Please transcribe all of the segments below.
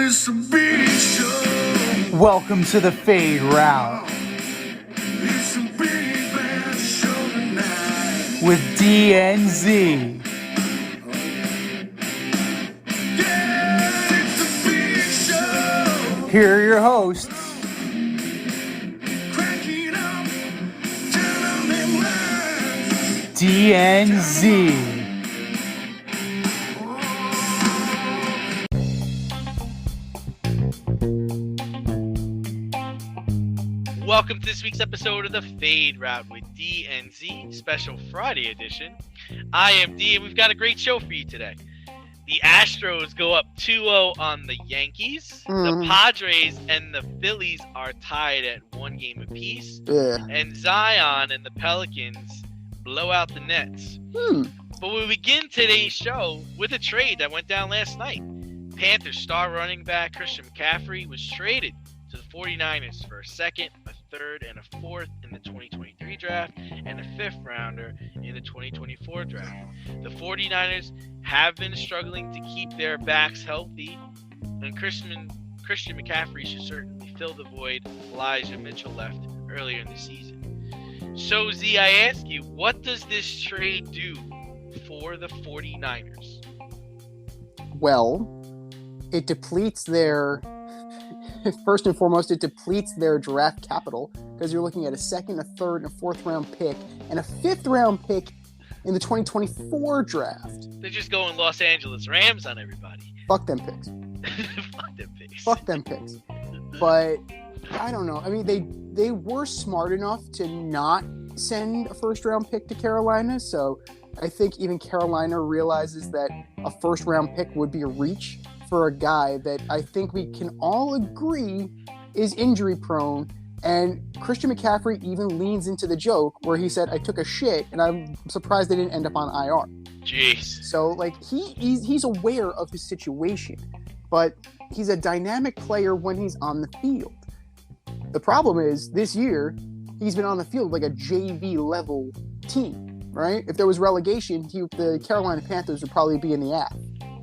it's a big show. Welcome to the Fade Route It's a big bad show tonight. with DNZ. Yeah, it's a big show. Here are your hosts, Cracking up, telling them lies. DNZ. Welcome to this week's episode of the Fade Route with DNZ, special Friday edition. I am D, and we've got a great show for you today. The Astros go up 2-0 on the Yankees. The Padres and the Phillies are tied at one game apiece. And Zion and the Pelicans blow out the Nets. But we begin today's show with a trade that went down last night. Panthers star running back Christian McCaffrey was traded to the 49ers for a second, a third, and a fourth in the 2023 draft, and a fifth rounder in the 2024 draft. The 49ers have been struggling to keep their backs healthy, and Christian McCaffrey should certainly fill the void Elijah Mitchell left earlier in the season. So, Z, I ask you, what does this trade do for the 49ers? Well, it depletes their... First and foremost, it depletes their draft capital because you're looking at a second, a third, and a fourth round pick, and a fifth round pick in the 2024 draft. They're just going Los Angeles Rams on everybody. Fuck them picks. Fuck them picks. Fuck them picks. But I don't know. I mean, they were smart enough to not send a first round pick to Carolina, so I think even Carolina realizes that a first round pick would be a reach for a guy that I think we can all agree is injury prone. And Christian McCaffrey even leans into the joke where he said, I took a shit and I'm surprised they didn't end up on IR. Jeez. So like he's aware of his situation, but he's a dynamic player when he's on the field. The problem is this year he's been on the field like a JV level team, right? If there was relegation, the Carolina Panthers would probably be in the AF.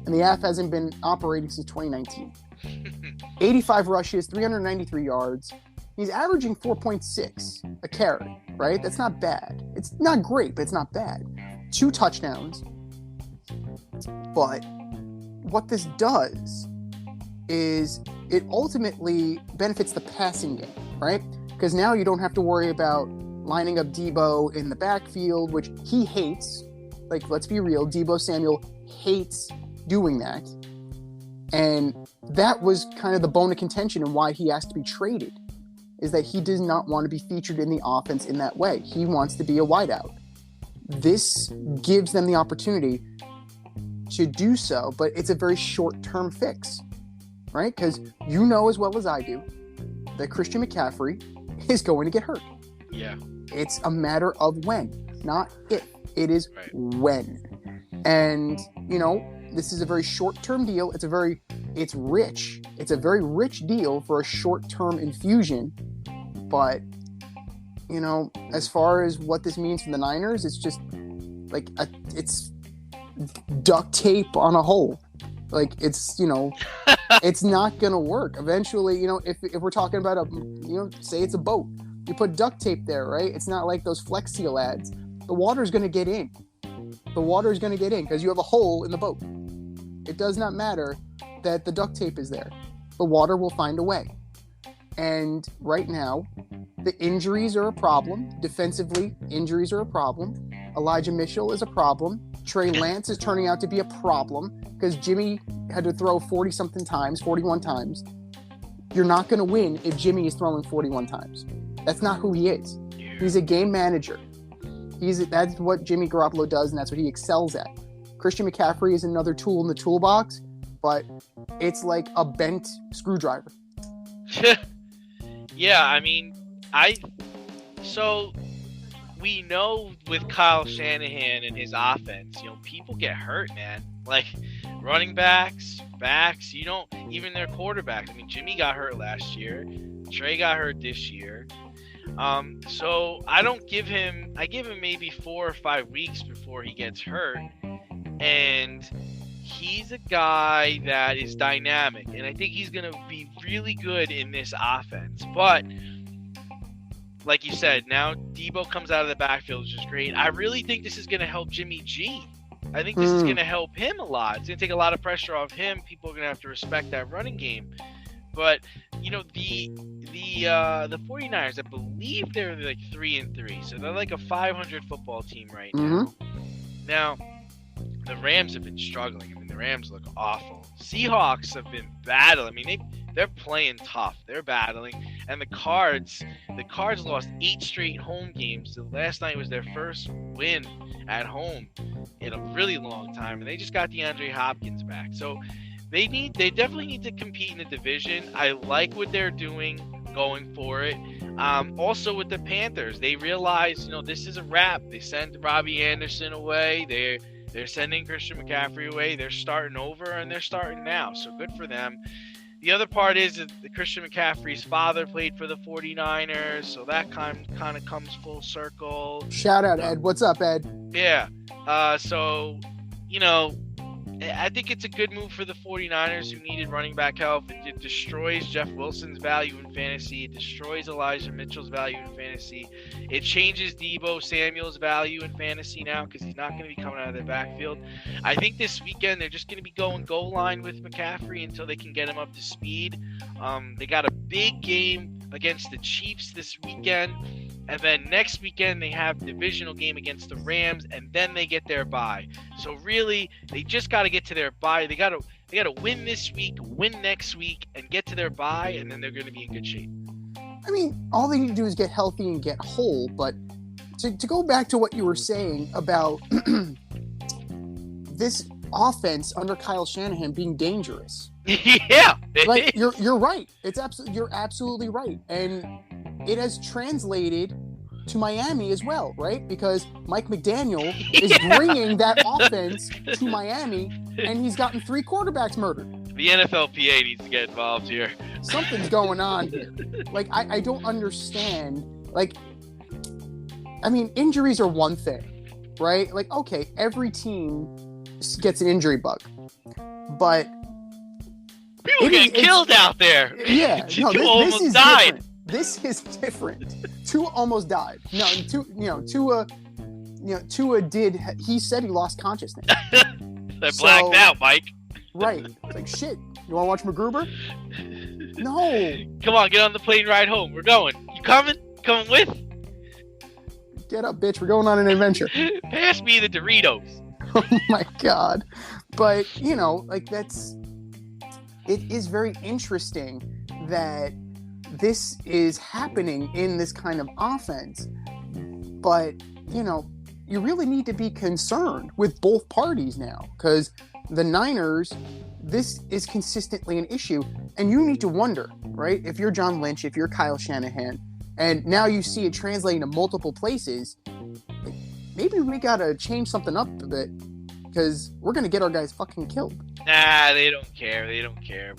And the AF hasn't been operating since 2019. 85 rushes, 393 yards. He's averaging 4.6 a carry, right? That's not bad. It's not great, but it's not bad. 2 touchdowns. But what this does is it ultimately benefits the passing game, right? Because now you don't have to worry about lining up Debo in the backfield, which he hates. Like, let's be real, Debo Samuel hates doing that, and that was kind of the bone of contention and why he has to be traded, is that he does not want to be featured in the offense in that way. He wants to be a wideout. This gives them the opportunity to do so, but it's a very short-term fix, right? Because you know as well as I do that Christian McCaffrey is going to get hurt. Yeah. It's a matter of when, not if. It is when. And, this is a very short-term deal. It's rich. It's a very rich deal for a short-term infusion. But, as far as what this means for the Niners, it's just like it's duct tape on a hole. Like it's it's not gonna work. Eventually, if we're talking about say it's a boat, you put duct tape there, right? It's not like those Flex Seal ads. The water's gonna get in. The water is going to get in because you have a hole in the boat. It does not matter that the duct tape is there. The water will find a way. And right now, the injuries are a problem. Defensively, injuries are a problem. Elijah Mitchell is a problem. Trey Lance is turning out to be a problem because Jimmy had to throw 41 times. You're not going to win if Jimmy is throwing 41 times. That's not who he is. He's a game manager. That's what Jimmy Garoppolo does, and that's what he excels at. Christian McCaffrey is another tool in the toolbox, but it's like a bent screwdriver. Yeah, I mean, so we know with Kyle Shanahan and his offense, people get hurt, man. Like running backs, even their quarterbacks. I mean, Jimmy got hurt last year. Trey got hurt this year. So I give him maybe 4 or 5 weeks before he gets hurt, and he's a guy that is dynamic, and I think he's going to be really good in this offense. But like you said, now Debo comes out of the backfield, which is great. I really think this is going to help Jimmy G. I think this is going to help him a lot. It's going to take a lot of pressure off him. People are going to have to respect that running game. But, you know, the 49ers, I believe they're like 3-3. So they're like a 500 football team right now. Now, the Rams have been struggling. I mean, the Rams look awful. Seahawks have been battling. I mean, they're playing tough. They're battling. And the Cards lost 8 straight home games. So last night was their first win at home in a really long time. And they just got DeAndre Hopkins back. So they definitely need to compete in the division. I like what they're doing, going for it. Also with the Panthers, they realize, you know, this is a wrap. They sent Robbie Anderson away. They're sending Christian McCaffrey away. They're starting over, and they're starting now. So good for them. The other part is that Christian McCaffrey's father played for the 49ers, so that kind of comes full circle. Shout out, Ed. What's up, Ed? Yeah. So, you know, I think it's a good move for the 49ers, who needed running back help. It destroys Jeff Wilson's value in fantasy. It destroys Elijah Mitchell's value in fantasy. It changes Deebo Samuel's value in fantasy now because he's not going to be coming out of the backfield. I think this weekend they're just going to be going goal line with McCaffrey until they can get him up to speed. They got a big game against the Chiefs this weekend. And then next weekend, they have divisional game against the Rams, and then they get their bye. So really, they just got to get to their bye. They got to win this week, win next week, and get to their bye, and then they're going to be in good shape. I mean, all they need to do is get healthy and get whole. But to go back to what you were saying about this offense under Kyle Shanahan being dangerous. Yeah, like you're right. You're absolutely right, and it has translated to Miami as well, right? Because Mike McDaniel is bringing that offense to Miami, and he's gotten 3 quarterbacks murdered. The NFLPA needs to get involved here. Something's going on here. Like, I don't understand. Like, I mean, injuries are one thing, right? Like, okay, every team gets an injury bug, but people get killed out there. Yeah, no, Two this almost is died. different. This is different. Tua almost died. No, Tua did. He said he lost consciousness. They blacked out, Mike. Right. It's like, shit. You want to watch MacGruber? No. Come on, get on the plane ride home. We're going. You coming? Coming with? Get up, bitch. We're going on an adventure. Pass me the Doritos. Oh my God. But, you know, like it is very interesting that this is happening in this kind of offense. But, you know, you really need to be concerned with both parties now, because the Niners, this is consistently an issue. And you need to wonder, right? If you're John Lynch, if you're Kyle Shanahan, and now you see it translating to multiple places, maybe we got to change something up a bit, because we're going to get our guys fucking killed. Nah, they don't care. They don't care.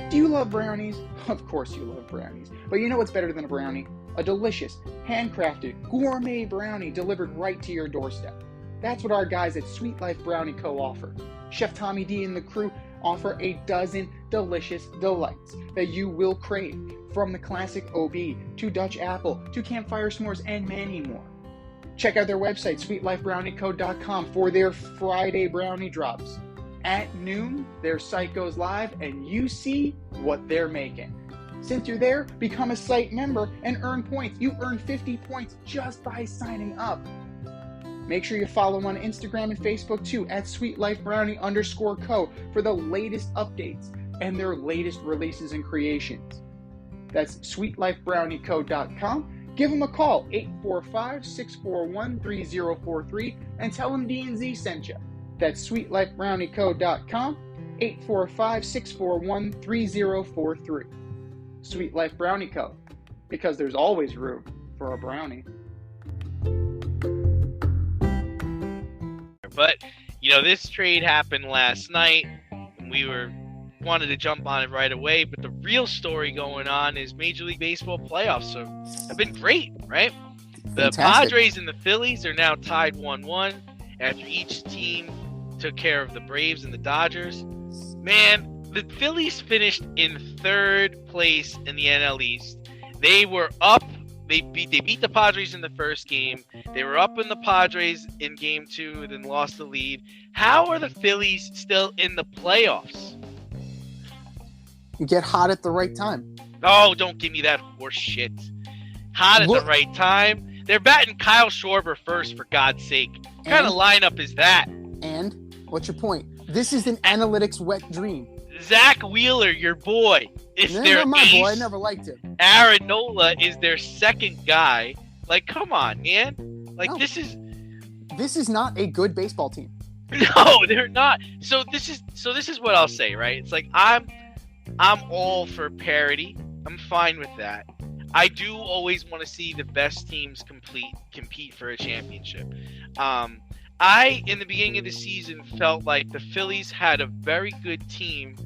Do you love brownies? Of course you love brownies. But you know what's better than a brownie? A delicious, handcrafted, gourmet brownie delivered right to your doorstep. That's what our guys at Sweet Life Brownie Co. offer. Chef Tommy D and the crew offer a dozen delicious delights that you will crave, from the classic OB to Dutch apple to campfire s'mores and many more. Check out their website, sweetlifebrownieco.com, for their Friday brownie drops. At noon, their site goes live and you see what they're making. Since you're there, become a site member and earn points. You earn 50 points just by signing up. Make sure you follow them on Instagram and Facebook too, at sweetlifebrownie_co, for the latest updates and their latest releases and creations. That's sweetlifebrownieco.com. Give them a call, 845-641-3043, and tell them D&Z sent you. That's sweetlifebrownieco.com, 845-641-3043. Sweet Life Brownie Co., because there's always room for a brownie. But, you know, this trade happened last night, and we wanted to jump on it right away, but the real story going on is Major League Baseball playoffs have been great, right? The Fantastic. Padres and the Phillies are now tied 1-1 after each team took care of the Braves and the Dodgers. Man, the Phillies finished in 3rd place in the NL East. They were up. They beat the Padres in the first game. They were up in the Padres in game 2, then lost the lead. How are the Phillies still in the playoffs? You get hot at the right time. Oh, don't give me that horse shit. Hot at the right time. They're batting Kyle Schwarber first, for God's sake. What kind of lineup is that? And what's your point? This is an analytics wet dream. Zach Wheeler, your boy, is their Never my ace. boy. I never liked him. Aaron Nola is their second guy. Like, come on, man. Like, No. this is not a good baseball team. no, they're not. So this is what I'll say, right? It's like I'm all for parity. I'm fine with that. I do always want to see the best teams compete for a championship. I, in the beginning of the season, felt like the Phillies had a very good team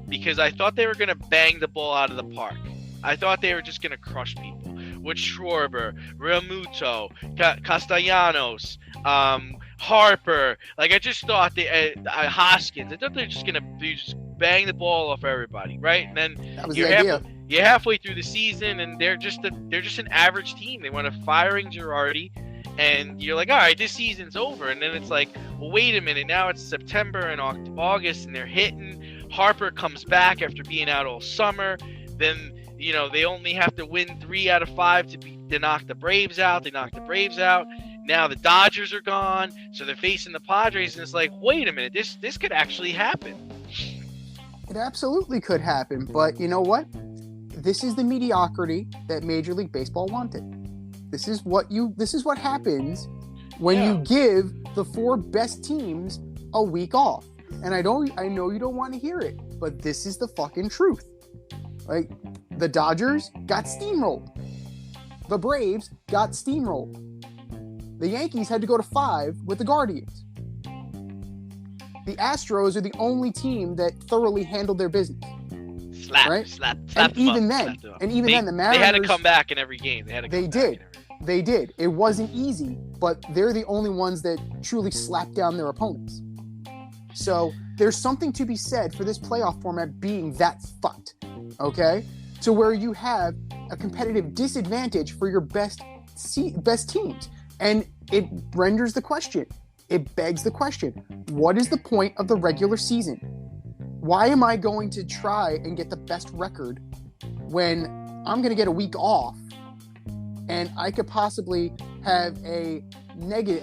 because I thought they were going to bang the ball out of the park. I thought they were just going to crush people with Schwarber, Realmuto, Castellanos, Harper. Like, I just thought Hoskins. I thought they were just going to just bang the ball off everybody, right? And then That was the idea. you're halfway through the season, and they're just an average team. They wound up firing Girardi. And you're like, all right, this season's over. And then it's like, well, wait a minute. Now it's September and August, and they're hitting. Harper comes back after being out all summer. Then, they only have to win 3 out of 5 to knock the Braves out. They knock the Braves out. Now the Dodgers are gone. So they're facing the Padres. And it's like, wait a minute. This could actually happen. It absolutely could happen. But you know what? This is the mediocrity that Major League Baseball wanted. This is what happens when you give the 4 best teams a week off. And I know you don't want to hear it, but this is the fucking truth. Like, the Dodgers got steamrolled. The Braves got steamrolled. The Yankees had to go to 5 with the Guardians. The Astros are the only team that thoroughly handled their business. Slap And them even up, then, slap them up. the Mariners... They had to come back in every game. They did. It wasn't easy, but they're the only ones that truly slapped down their opponents. So there's something to be said for this playoff format being that fucked, okay? To where you have a competitive disadvantage for your best teams. And it renders the question. It begs the question, what is the point of the regular season? Why am I going to try and get the best record when I'm going to get a week off and I could possibly have a negative,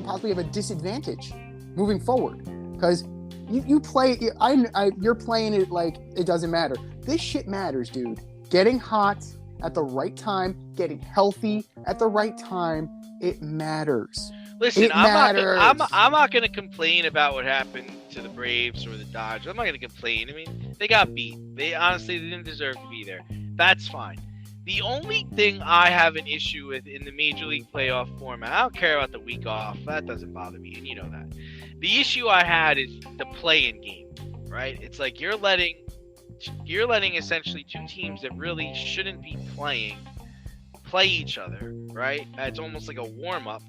possibly have a disadvantage moving forward? Because you're playing it like it doesn't matter. This shit matters, dude. Getting hot at the right time, getting healthy at the right time, it matters. Listen, I'm not going to complain about what happened to the Braves or the Dodgers. I'm not going to complain. I mean, they got beat. They didn't deserve to be there. That's fine. The only thing I have an issue with in the Major League playoff format, I don't care about the week off. That doesn't bother me, and you know that. The issue I had is the play-in game, right? It's like you're letting essentially 2 teams that really shouldn't be playing play each other, right? It's almost like a warm-up.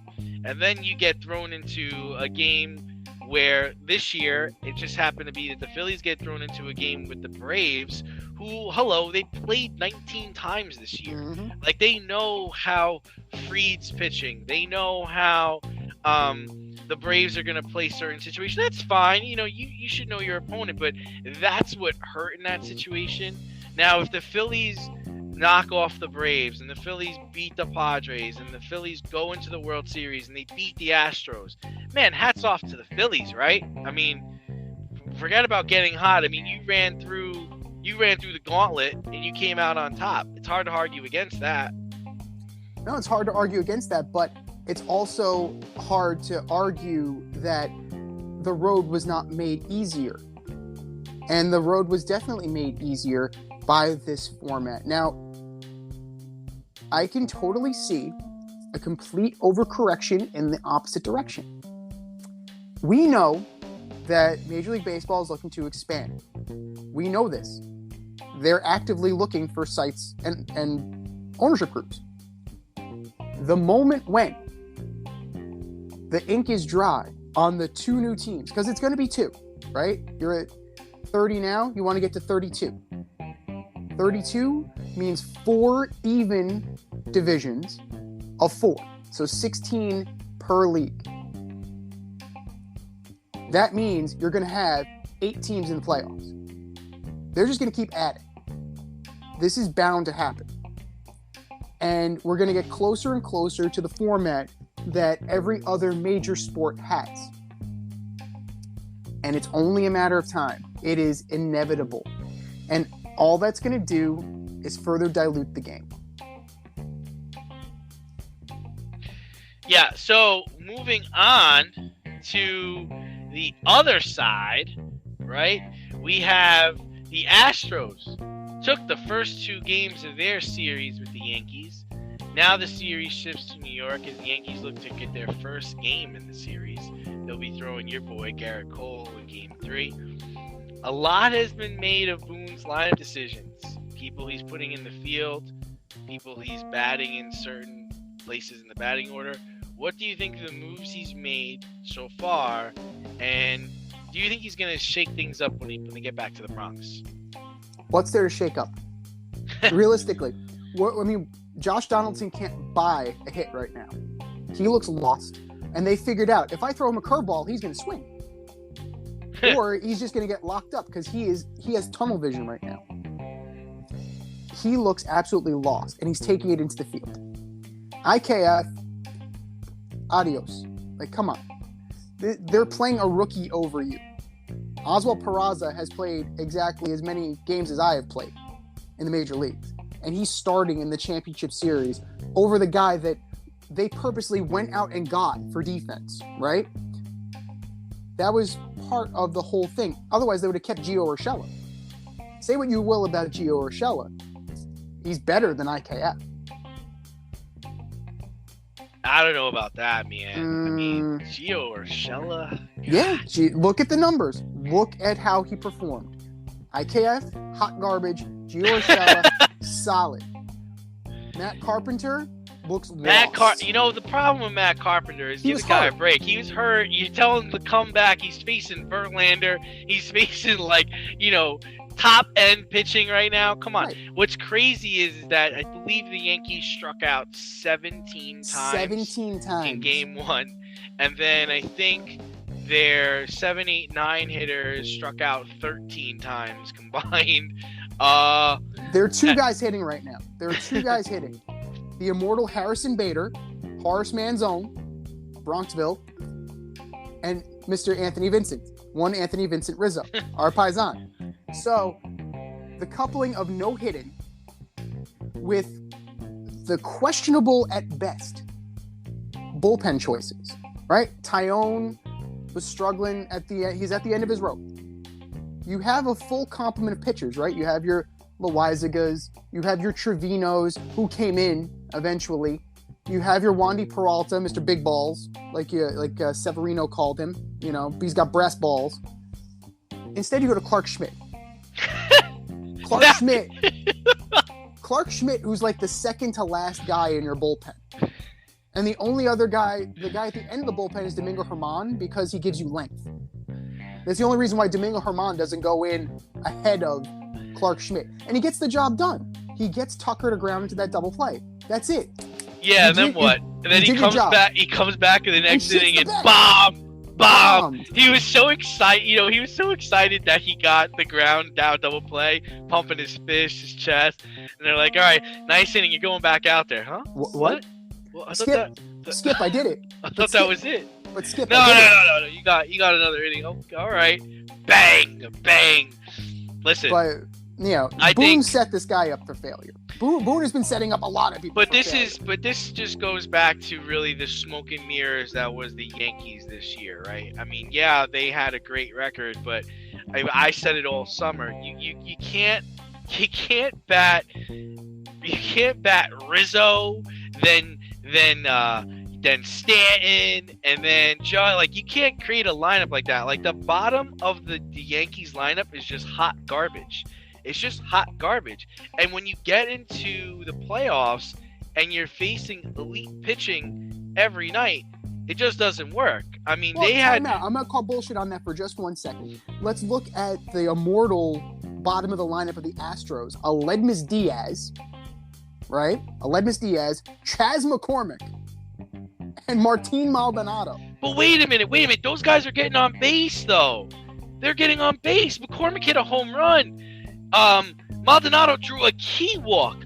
And then you get thrown into a game where this year it just happened to be that the Phillies get thrown into a game with the Braves, who, they played 19 times this year. Mm-hmm. Like, they know how Fried's pitching. They know how the Braves are going to play certain situations. That's fine. You should know your opponent, but that's what hurt in that situation. Now, if the Phillies knock off the Braves and the Phillies beat the Padres and the Phillies go into the World Series and they beat the Astros, man, hats off to the Phillies, right? I mean, forget about getting hot. I mean, you ran through the gauntlet and you came out on top. It's hard to argue against that. No, it's hard to argue against that, but it's also hard to argue that the road was not made easier. And the road was definitely made easier by this format. Now, I can totally see a complete overcorrection in the opposite direction. We know that Major League Baseball is looking to expand. We know this. They're actively looking for sites and ownership groups. The moment when the ink is dry on the two new teams, because it's going to be two, right? You're at 30 now. You want to get to 32. 32 means 4 even divisions of 4. So 16 per league. That means you're going to have 8 teams in the playoffs. They're just going to keep adding. This is bound to happen. And we're going to get closer and closer to the format that every other major sport has. And it's only a matter of time. It is inevitable. And all that's going to do is further dilute the game. Yeah, so moving on to the other side, right? We have the Astros took the first 2 games of their series with the Yankees. Now the series shifts to New York as the Yankees look to get their first game in the series. They'll be throwing your boy Garrett Cole in Game 3. A lot has been made of Boone's lineup decisions. People he's putting in the field, people he's batting in certain places in the batting order. What do you think of the moves he's made so far? And do you think he's going to shake things up when they get back to the Bronx? What's there to shake up? Realistically, Josh Donaldson can't buy a hit right now. He looks lost. And they figured out, if I throw him a curveball, he's going to swing. Or he's just going to get locked up because he has tunnel vision right now. He looks absolutely lost, and he's taking it into the field. IKF, adios. Like, come on. They're playing a rookie over you. Oswald Peraza has played exactly as many games as I have played in the major leagues. And he's starting in the championship series over the guy that they purposely went out and got for defense, right? That was part of the whole thing. Otherwise, they would have kept Gio Urshela. Say what you will about Gio Urshela. He's better than IKF. I don't know about that, man. I mean, Gio Urshela. Yeah, look at the numbers. Look at how he performed. IKF, hot garbage. Gio Urshela, solid. Matt Carpenter looks lost. The problem with Matt Carpenter is give the guy a break. He was hurt. You tell him to come back. He's facing Verlander. He's facing top end pitching right now. Come on. Right. What's crazy is that I believe the Yankees struck out 17 times in game 1. And then I think their 7, 8, 9 hitters struck out 13 times combined. There are 2 guys hitting right now. There are 2 guys hitting. The immortal Harrison Bader, Horace Man's own, Bronxville, and Mr. Anthony Vincent. One Anthony Vincent Rizzo, our paisan. So, the coupling of no hitting with the questionable at best bullpen choices, right? Tyone was struggling at the end. He's at the end of his rope. You have a full complement of pitchers, right? You have your Loaizagas, you have your Trevinos, who came in eventually. You have your Wandy Peralta, Mr. Big Balls, like Severino called him. He's got brass balls. Instead, you go to Clark Schmidt. Clark Schmidt, who's like the second to last guy in your bullpen. And the only other guy, the guy at the end of the bullpen, is Domingo Germán because he gives you length. That's the only reason why Domingo Germán doesn't go in ahead of Clark Schmidt. And he gets the job done. He gets Tucker to ground into that double play. That's it. Yeah, and then what? And then he comes back. He comes back in the next inning and bomb. He was so excited. He was so excited that he got the ground down double play, pumping his fist, his chest. And they're like, "All right, nice inning. You're going back out there, huh? What? Well, I Skip. Skip. I did it. I thought that was it. But Skip. No. You got another inning. Oh, all right. Bang. Listen. But Boone set this guy up for failure. Boone has been setting up a lot of people. But this just goes back to really the smoke and mirrors that was the Yankees this year, right? I mean, yeah, they had a great record, but I said it all summer. You can't bat Rizzo, then Stanton, and then John. Like, you can't create a lineup like that. Like, the bottom of the Yankees lineup is just hot garbage. It's just hot garbage. And when you get into the playoffs, and you're facing elite pitching every night, it just doesn't work. I mean, Well, they had. I'm gonna call bullshit on that for just 1 second. Let's look at the immortal bottom of the lineup of the Astros: Aledmus Diaz, right? Aledmus Diaz, Chas McCormick, and Martin Maldonado. But wait a minute. Those guys are getting on base, though. They're getting on base. McCormick hit a home run. Maldonado drew a key walk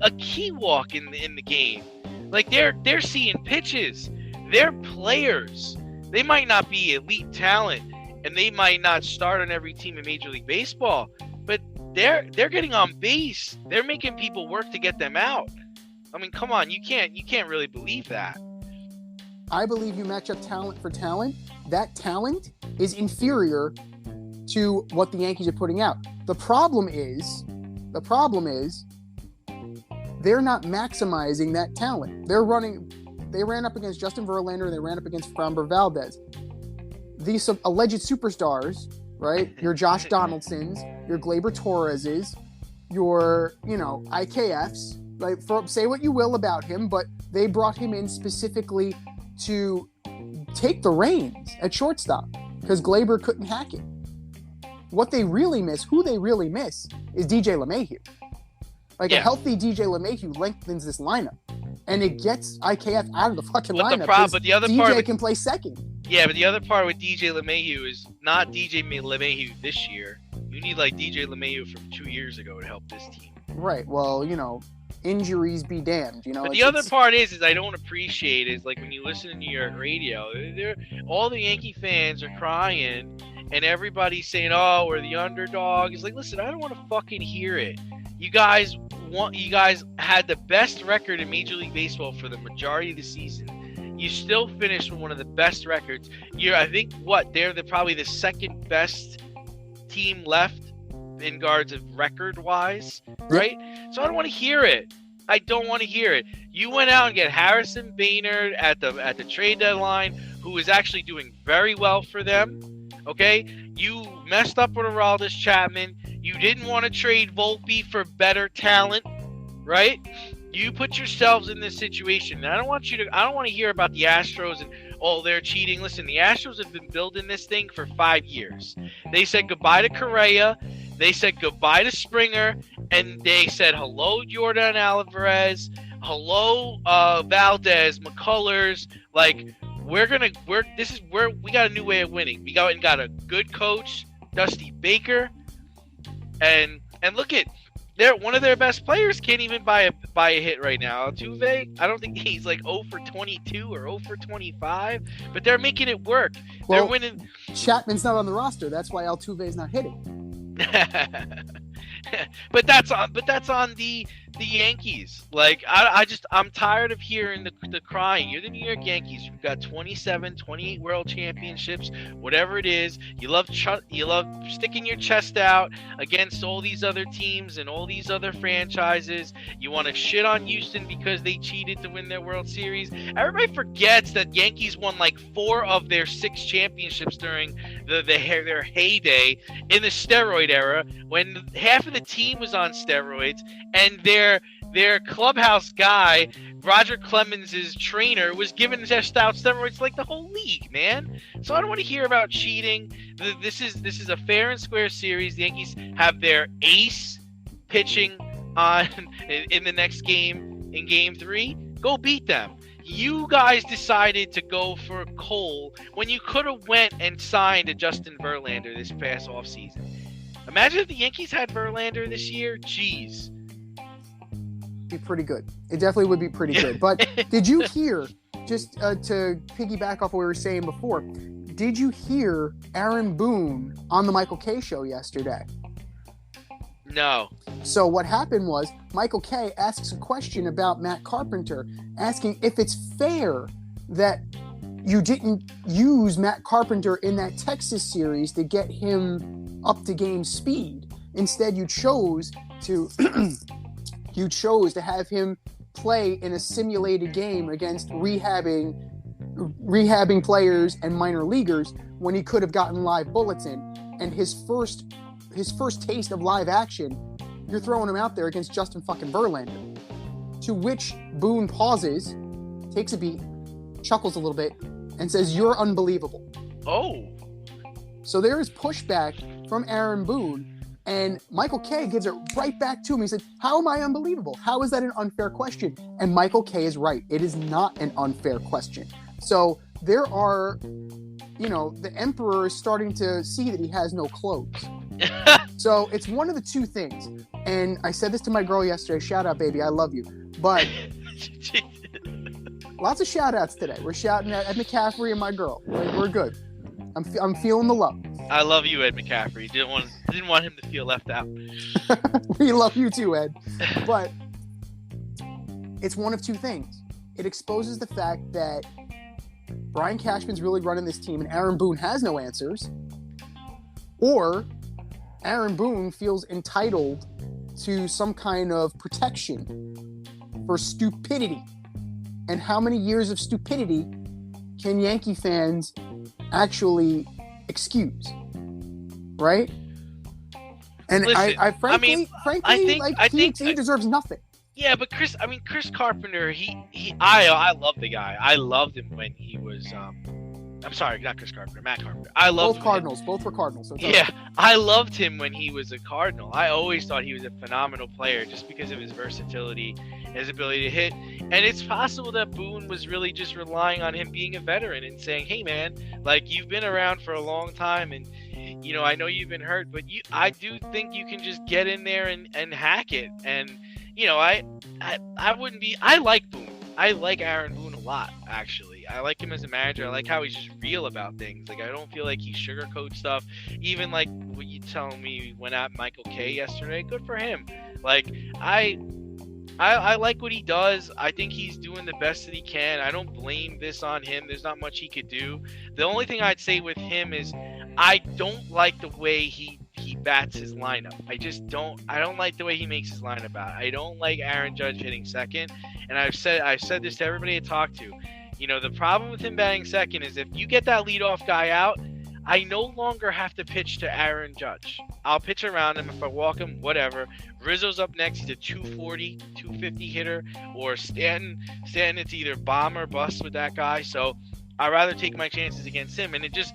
in the game. Like they're seeing pitches. They're players. They might not be elite talent, and they might not start on every team in Major League Baseball, but they're getting on base. They're making people work to get them out. I mean, come on, you can't really believe that. I believe you match up talent for talent. That talent is inferior to what the Yankees are putting out. The problem is they're not maximizing that talent. They ran up against Justin Verlander, they ran up against Framber Valdez. These alleged superstars, right? Your Josh Donaldsons, your Gleyber Torreses, your, IKFs. Like, say what you will about him, but they brought him in specifically to take the reins at shortstop because Gleyber couldn't hack it. Who they really miss is DJ LeMahieu. A healthy DJ LeMahieu lengthens this lineup, and it gets IKF out of the fucking lineup. But the other DJ part can play second. Yeah, but the other part with DJ LeMahieu is not DJ LeMahieu this year. You need like DJ LeMahieu from 2 years ago to help this team. Right. Well, injuries be damned. But the other part is I don't appreciate is like when you listen to New York radio, all the Yankee fans are crying, and everybody's saying, "Oh, we're the underdog." It's like, listen, I don't want to fucking hear it. You guys had the best record in Major League Baseball for the majority of the season. You still finished with one of the best records. They're probably the second best team left in regards of record wise, right? So I don't want to hear it. I don't want to hear it. You went out and get Harrison Baynard at the trade deadline, who is actually doing very well for them. Okay, you messed up with Aroldis Chapman. You didn't want to trade Volpe for better talent, right? You put yourselves in this situation. And I don't want to hear about the Astros and they're cheating. Listen, the Astros have been building this thing for 5 years. They said goodbye to Correa. They said goodbye to Springer, and they said hello Jordan Alvarez, hello Valdez, McCullers. Like we got a new way of winning. We got a good coach, Dusty Baker, and look at one of their best players can't even buy a hit right now. Altuve, I don't think he's like 0 for 22 or 0 for 25, but they're making it work. They're winning. Chapman's not on the roster. That's why Altuve's not hitting. but that's on the Yankees. Like I'm tired of hearing the crying. You're the New York Yankees. You've got 27, 28 world championships, whatever it is. You love sticking your chest out against all these other teams and all these other franchises. You want to shit on Houston because they cheated to win their World Series. Everybody forgets that Yankees won like 4 of their 6 championships during their heyday in the steroid era, when half of the team was on steroids, and their clubhouse guy, Roger Clemens' trainer, was giving just out steroids like the whole league, man. So I don't want to hear about cheating. This is a fair and square series. The Yankees have their ace pitching on in the next game, in Game 3. Go beat them. You guys decided to go for Cole when you could have went and signed a Justin Verlander this past offseason. Imagine if the Yankees had Verlander this year. Jeez. Be pretty good. It definitely would be pretty good. But did you hear, just to piggyback off what we were saying before, did you hear Aaron Boone on the Michael Kay show yesterday? No. So what happened was Michael Kay asks a question about Matt Carpenter, asking if it's fair that you didn't use Matt Carpenter in that Texas series to get him up to game speed. Instead, you chose to have him play in a simulated game against rehabbing players and minor leaguers when he could have gotten live bullets in. And his first taste of live action, you're throwing him out there against Justin fucking Verlander. To which Boone pauses, takes a beat, chuckles a little bit, and says, "You're unbelievable." Oh. So there is pushback from Aaron Boone, and Michael Kay gives it right back to him. He said, "How am I unbelievable? How is that an unfair question?" And Michael Kay is right. It is not an unfair question. So there are, the emperor is starting to see that he has no clothes. So it's one of the two things. And I said this to my girl yesterday. Shout out, baby. I love you. But lots of shout outs today. We're shouting at McCaffrey and my girl. We're good. I'm feeling the love. I love you, Ed McCaffrey. Didn't want him to feel left out. We love you too, Ed. But it's one of two things. It exposes the fact that Brian Cashman's really running this team and Aaron Boone has no answers. Or Aaron Boone feels entitled to some kind of protection for stupidity. And how many years of stupidity can Yankee fans actually excuse? Right? And Listen, I frankly, I think he deserves nothing. Yeah, but Chris Carpenter, I love the guy. I loved him when he was I'm sorry, not Chris Carpenter, Matt Carpenter. I loved both Cardinals. Both were Cardinals. So yeah, I loved him when he was a Cardinal. I always thought he was a phenomenal player just because of his versatility, his ability to hit. And it's possible that Boone was really just relying on him being a veteran and saying, "Hey, man, like you've been around for a long time, and I know you've been hurt, but I do think you can just get in there and hack it." And I wouldn't be. I like Boone. I like Aaron Boone a lot, actually. I like him as a manager. I like how he's just real about things. Like, I don't feel like he sugarcoats stuff. Even like what you telling me went at Michael Kay yesterday. Good for him. Like, I like what he does. I think he's doing the best that he can. I don't blame this on him. There's not much he could do. The only thing I'd say with him is I don't like the way he bats his lineup. I don't like the way he makes his lineup out. I don't like Aaron Judge hitting second. And I've said this to everybody I talk to. The problem with him batting second is if you get that leadoff guy out, I no longer have to pitch to Aaron Judge. I'll pitch around him if I walk him, whatever. Rizzo's up next. He's a 240, 250 hitter. Or Stanton, it's either bomb or bust with that guy. So I'd rather take my chances against him. And it just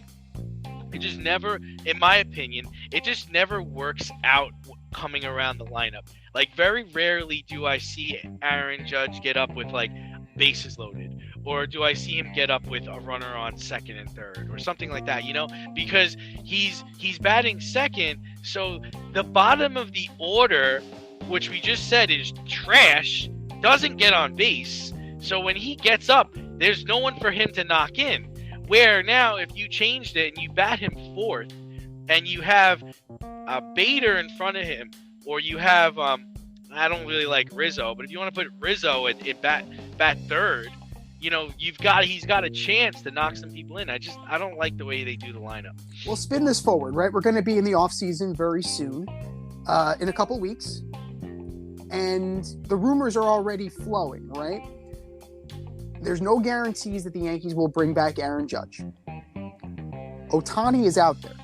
never, in my opinion, it just never works out coming around the lineup. Like, very rarely do I see Aaron Judge get up with, like, bases loaded. Or do I see him get up with a runner on second and third or something like that, because he's batting second. So the bottom of the order, which we just said is trash, doesn't get on base. So when he gets up, there's no one for him to knock in. Where now, if you changed it and you bat him fourth and you have a Bader in front of him, or you have, I don't really like Rizzo, but if you want to put Rizzo at bat third, he's got a chance to knock some people in. I don't like the way they do the lineup. We'll spin this forward, right? We're going to be in the off season very soon, in a couple weeks, and the rumors are already flowing, right? There's no guarantees that the Yankees will bring back Aaron Judge. Ohtani is out there.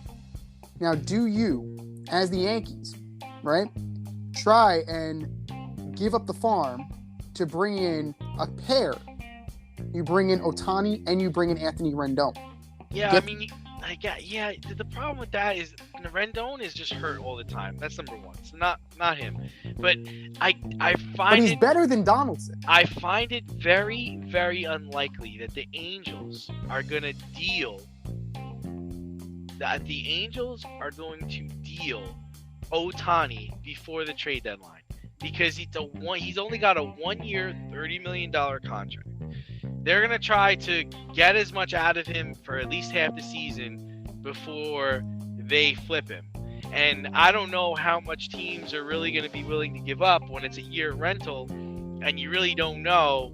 Now, do you, as the Yankees, right, try and give up the farm to bring in a pair? You bring in Ohtani and you bring in Anthony Rendon. Yeah, the problem with that is Rendon is just hurt all the time. That's number one. It's not him. But I find but he's better than Donaldson. I find it very, very unlikely that the Angels are going to deal Ohtani before the trade deadline, because he's only got a 1-year, $30 million contract. They're going to try to get as much out of him for at least half the season before they flip him. And I don't know how much teams are really going to be willing to give up when it's a year rental, and you really don't know,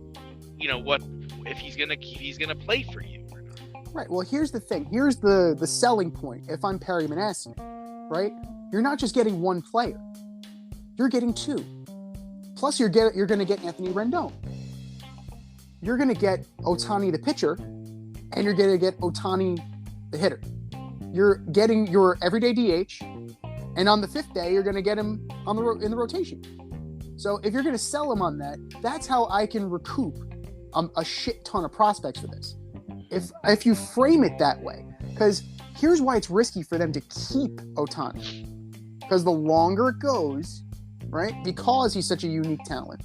what if he's going to play for you or not. Right. Well, here's the thing. Here's the selling point. If I'm Perry Manasseh, right? You're not just getting one player. You're getting two. Plus, you're going to get Anthony Rendon. You're going to get Ohtani the pitcher, and you're going to get Ohtani the hitter. You're getting your everyday DH, and on the fifth day, you're going to get him in the rotation. So if you're going to sell him on that, that's how I can recoup a shit ton of prospects for this. If you frame it that way, because here's why it's risky for them to keep Ohtani. Because the longer it goes, right, because he's such a unique talent,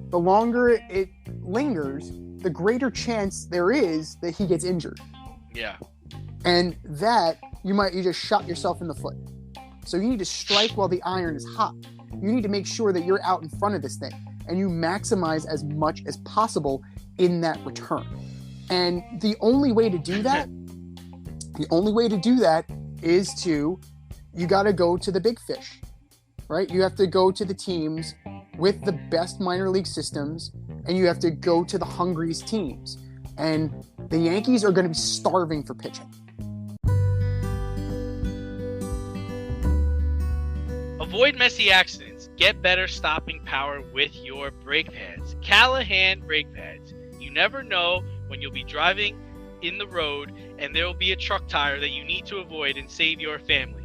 the longer it lingers, the greater chance there is that he gets injured. Yeah. And that, you just shot yourself in the foot. So you need to strike while the iron is hot. You need to make sure that you're out in front of this thing and you maximize as much as possible in that return. And the only way to do that is you got to go to the big fish, right? You have to go to the teams with the best minor league systems, and you have to go to the hungriest teams. And the Yankees are going to be starving for pitching. Avoid messy accidents. Get better stopping power with your brake pads. Callahan brake pads. You never know when you'll be driving in the road and there will be a truck tire that you need to avoid and save your family.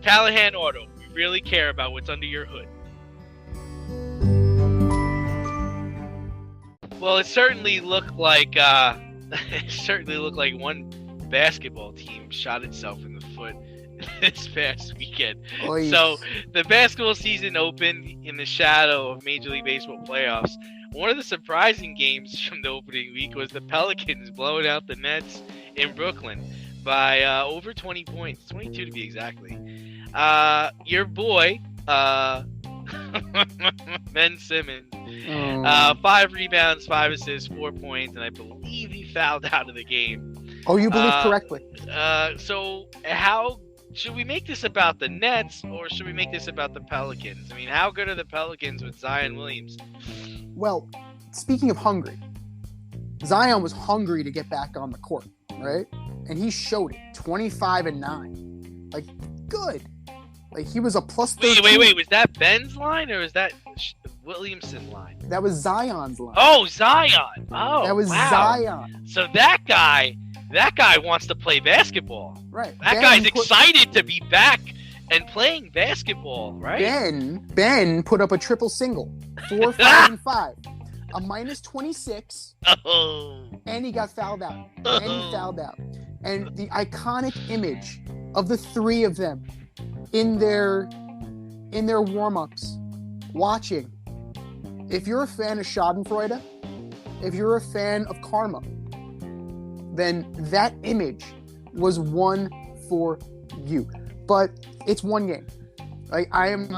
Callahan Auto. We really care about what's under your hood. Well, it certainly looked like one basketball team shot itself in the foot this past weekend. Oy. So the basketball season opened in the shadow of Major League Baseball playoffs. One of the surprising games from the opening week was the Pelicans blowing out the Nets in Brooklyn by over 20 points, 22 to be exactly. Your boy, Ben Simmons, 5 rebounds, 5 assists, 4 points, and I believe he fouled out of the game. Oh, you believe correctly. So how should we make this about the Nets or should we make this about the Pelicans? I mean, how good are the Pelicans with Zion Williams? Well, speaking of hungry, Zion was hungry to get back on the court, right? And he showed it, 25-9. Like, good. Like, he was a plus 13. Wait. Was that Ben's line or was that Williamson's line? That was Zion's line. Oh, Zion. Oh, that was wow. Zion. So that guy wants to play basketball. Right. That guy's excited to be back and playing basketball, right? Ben put up a triple single. 4, 5, and 5. A minus 26. Oh. And he got fouled out. And the iconic image of the three of them in their warm-ups watching. If you're a fan of Schadenfreude, if you're a fan of Karma, then that image was one for you. But it's one game. Like, I am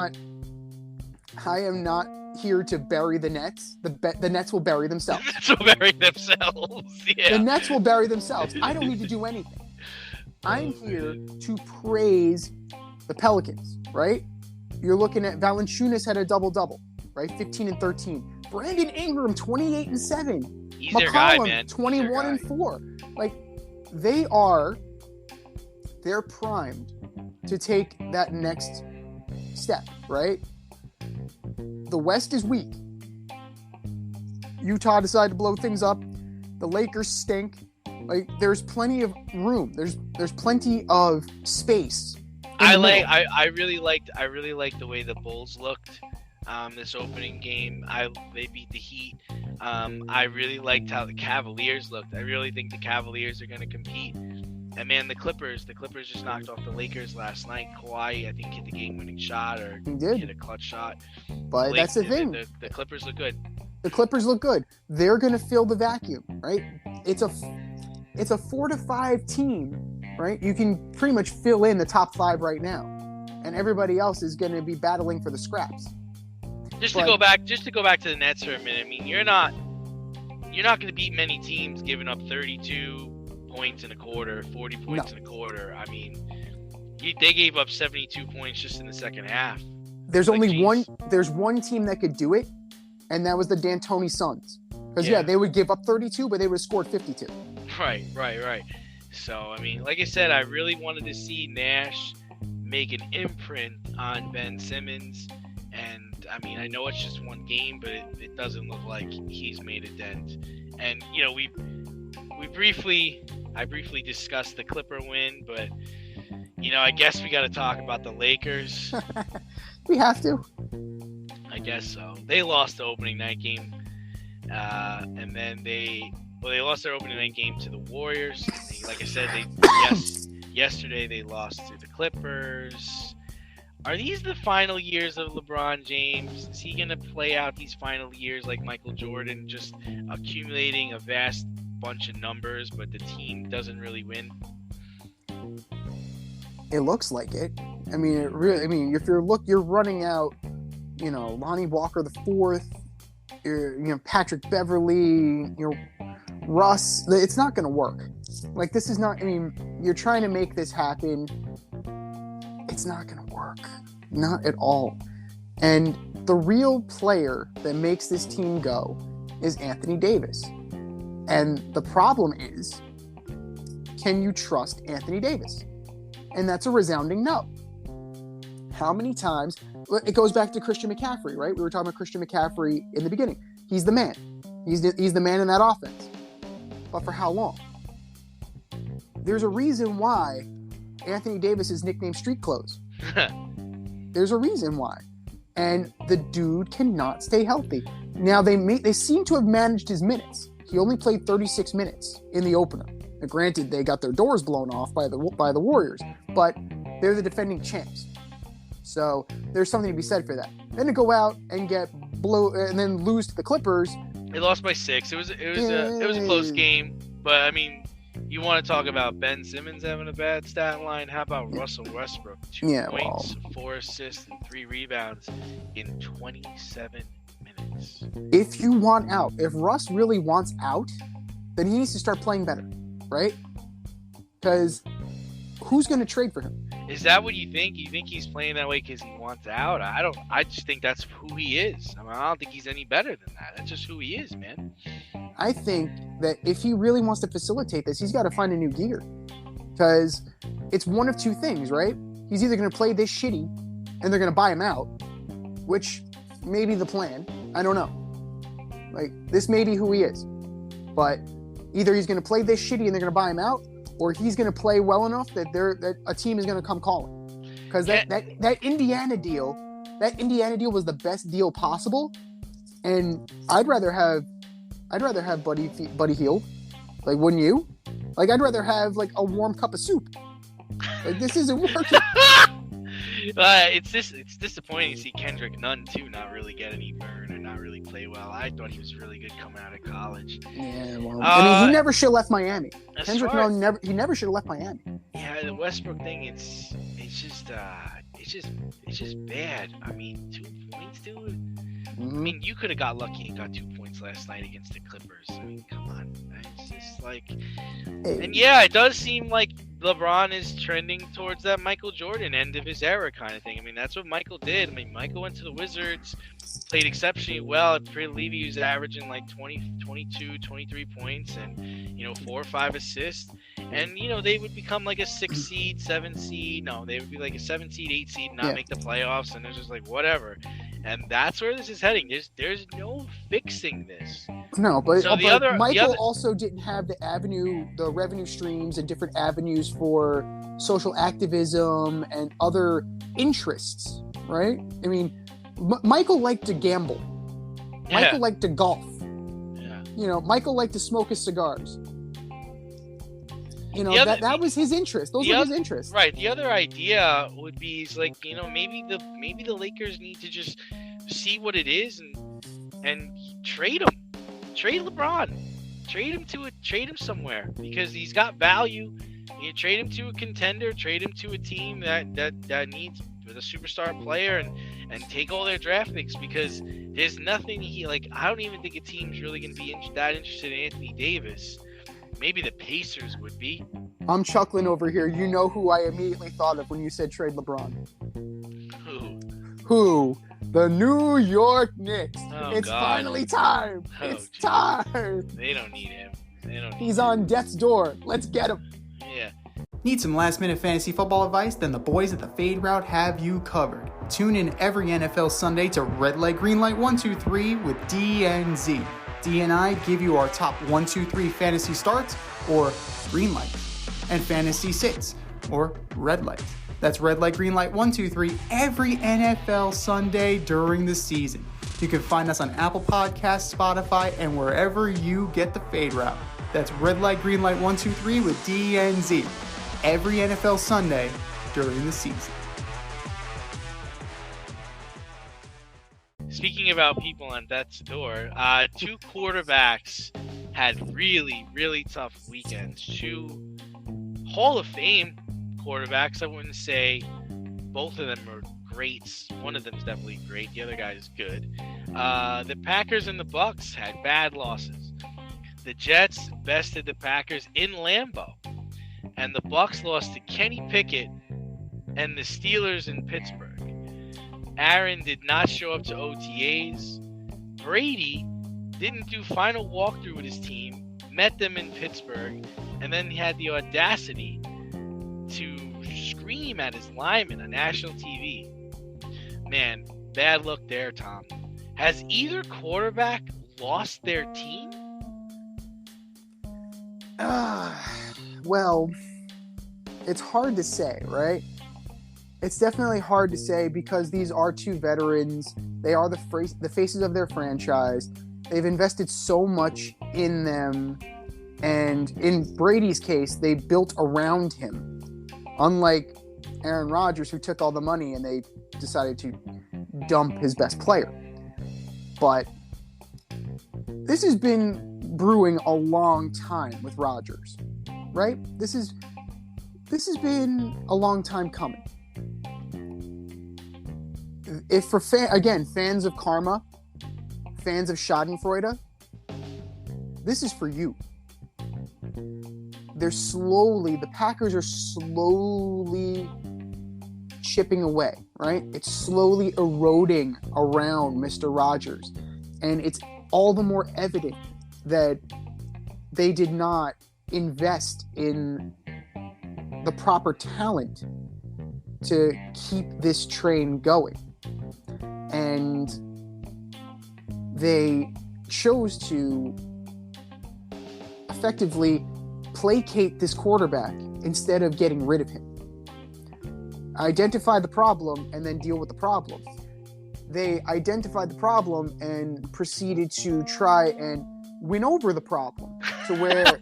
not here to bury the Nets. The Nets will bury themselves. The Nets will bury themselves. Yeah. The Nets will bury themselves. I don't need to do anything. I'm here to praise the Pelicans, right? You're looking at Valanciunas had a double-double, right? 15 and 13. Brandon Ingram, 28 and 7. He's their guy, man. 21 and 4. Like, they're primed to take that next step, right? The West is weak. Utah decided to blow things up. The Lakers stink. Like, there's plenty of room. There's plenty of space. I really liked the way the Bulls looked this opening game. They beat the Heat. I really liked how the Cavaliers looked. I really think the Cavaliers are going to compete. And man, the Clippers just knocked off the Lakers last night. Kawhi, I think, hit the game-winning shot or hit a clutch shot. But that's the thing. The Clippers look good. The Clippers look good. They're going to fill the vacuum, right? It's a 4-5 team, right? You can pretty much fill in the top 5 right now, and everybody else is going to be battling for the scraps. Just to go back to the Nets for a minute. I mean, you're not going to beat many teams giving up 32 points in a quarter, 40 points in a quarter. I mean, they gave up 72 points just in the second half. There's one team that could do it, and that was the D'Antoni Suns. Because they would give up 32, but they would have scored 52. Right. So, I mean, like I said, I really wanted to see Nash make an imprint on Ben Simmons. And, I mean, I know it's just one game, but it doesn't look like he's made a dent. And, you know, I briefly discussed the Clipper win, but, you know, I guess we got to talk about the Lakers. We have to. I guess so. They lost the opening night game, and then they lost their opening night game to the Warriors. Like I said, yesterday they lost to the Clippers. Are these the final years of LeBron James? Is he going to play out these final years like Michael Jordan, just accumulating a vast bunch of numbers, but the team doesn't really win? It looks like it. I mean, if you're running out, Lonnie Walker the fourth, Patrick Beverly, Russ. It's not going to work. Like, this is not. I mean, you're trying to make this happen. It's not going to work. Not at all. And the real player that makes this team go is Anthony Davis. And the problem is, can you trust Anthony Davis? And that's a resounding no. How many times? It goes back to Christian McCaffrey, right? We were talking about Christian McCaffrey in the beginning. He's the man. He's the man in that offense. But for how long? There's a reason why Anthony Davis is nicknamed Street Clothes. There's a reason why. And the dude cannot stay healthy. Now, they seem to have managed his minutes. He only played 36 minutes in the opener. Now, granted, they got their doors blown off by the Warriors, but they're the defending champs. So there's something to be said for that. Then to go out and get and then lose to the Clippers. They lost by 6. It was a close game, but I mean, you want to talk about Ben Simmons having a bad stat line? How about Russell Westbrook? 2 points, 4 assists, and 3 rebounds in 27 minutes. If you want out, if Russ really wants out, then he needs to start playing better, right? Because who's going to trade for him? Is that what you think? You think he's playing that way because he wants out? I just think that's who he is. I mean, I don't think he's any better than that. That's just who he is, man. I think that if he really wants to facilitate this, he's got to find a new gear. Because it's one of two things, right? He's either going to play this shitty and they're going to buy him out, which may be the plan. I don't know. Like, this may be who he is. But either he's going to play this shitty and they're going to buy him out, or he's going to play well enough that a team is going to come calling. Because that Indiana deal was the best deal possible, and I'd rather have Buddy Hield. Like, wouldn't you? Like, I'd rather have like a warm cup of soup. Like, this isn't working. It's disappointing to see Kendrick Nunn too not really get any burn and not really play well. I thought he was really good coming out of college. Yeah, well, I mean, he never should have left Miami. Kendrick Nunn never should have left Miami. Yeah, the Westbrook thing, it's just bad. I mean, 2 points, dude. Mm-hmm. I mean, you could have got lucky and got 2 points last night against the Clippers. I mean, come on. It's just like, and yeah, it does seem like LeBron is trending towards that Michael Jordan end of his era kind of thing. I mean, that's what Michael did. I mean, Michael went to the Wizards, played exceptionally well. At Fred Levy, he was averaging like 20, 22, 23 points and, 4 or 5 assists. And, they would become like a 6 seed, 7 seed. No, they would be like a 7 seed, 8 seed, not make the playoffs. And it's just like, whatever. And that's where this is heading. There's no fixing this. No, but, so Michael also didn't have the revenue streams and different avenues for social activism and other interests, right? I mean, Michael liked to gamble. Yeah. Michael liked to golf. Yeah. Michael liked to smoke his cigars. That was his interest. Those were his interests. Right. The other idea would be maybe the Lakers need to just see what it is and trade him. Trade LeBron. Trade him somewhere because he's got value. You trade him to a contender, trade him to a team that needs a superstar player and take all their draft picks because there's nothing I don't even think a team's really going to be that interested in Anthony Davis. Maybe the Pacers would be. I'm chuckling over here. You know who I immediately thought of when you said trade LeBron? Who? The New York Knicks. Oh, it's God. Finally time. It's time. They don't need him. He's on death's door. Let's get him. Yeah. Need some last-minute fantasy football advice? Then the boys at the Fade Route have you covered. Tune in every NFL Sunday to Red Light, Green Light 1, 2, 3 with DNZ. D and I give you our top 1, 2, 3 fantasy starts or green light, and fantasy sits or red light. That's Red Light, Green Light 1, 2, 3 every NFL Sunday during the season. You can find us on Apple Podcasts, Spotify, and wherever you get the Fade Route. That's Red Light, Green Light 1, 2, 3 with DNZ every NFL Sunday during the season. Speaking about people on death's door, two quarterbacks had really, really tough weekends. Two Hall of Fame quarterbacks. I wouldn't say both of them are greats. One of them is definitely great. The other guy is good. The Packers and the Bucs had bad losses. The Jets bested the Packers in Lambeau, and the Bucs lost to Kenny Pickett and the Steelers in Pittsburgh. Aaron did not show up to OTAs. Brady didn't do final walkthrough with his team, met them in Pittsburgh, and then he had the audacity to scream at his lineman on national TV. Man, bad luck there, Tom. Has either quarterback lost their team? Well, it's hard to say, right? It's definitely hard to say because these are two veterans. They are the faces of their franchise. They've invested so much in them. And in Brady's case, they built around him. Unlike Aaron Rodgers, who took all the money and they decided to dump his best player. But this has been brewing a long time with Rodgers, right? This has been a long time coming. If for fans of karma, fans of Schadenfreude, this is for you. The Packers are slowly chipping away, right? It's slowly eroding around Mr. Rodgers. And it's all the more evident that they did not invest in the proper talent to keep this train going. And they chose to effectively placate this quarterback instead of getting rid of him. Identify the problem and then deal with the problem. They identified the problem and proceeded to try and win over the problem to where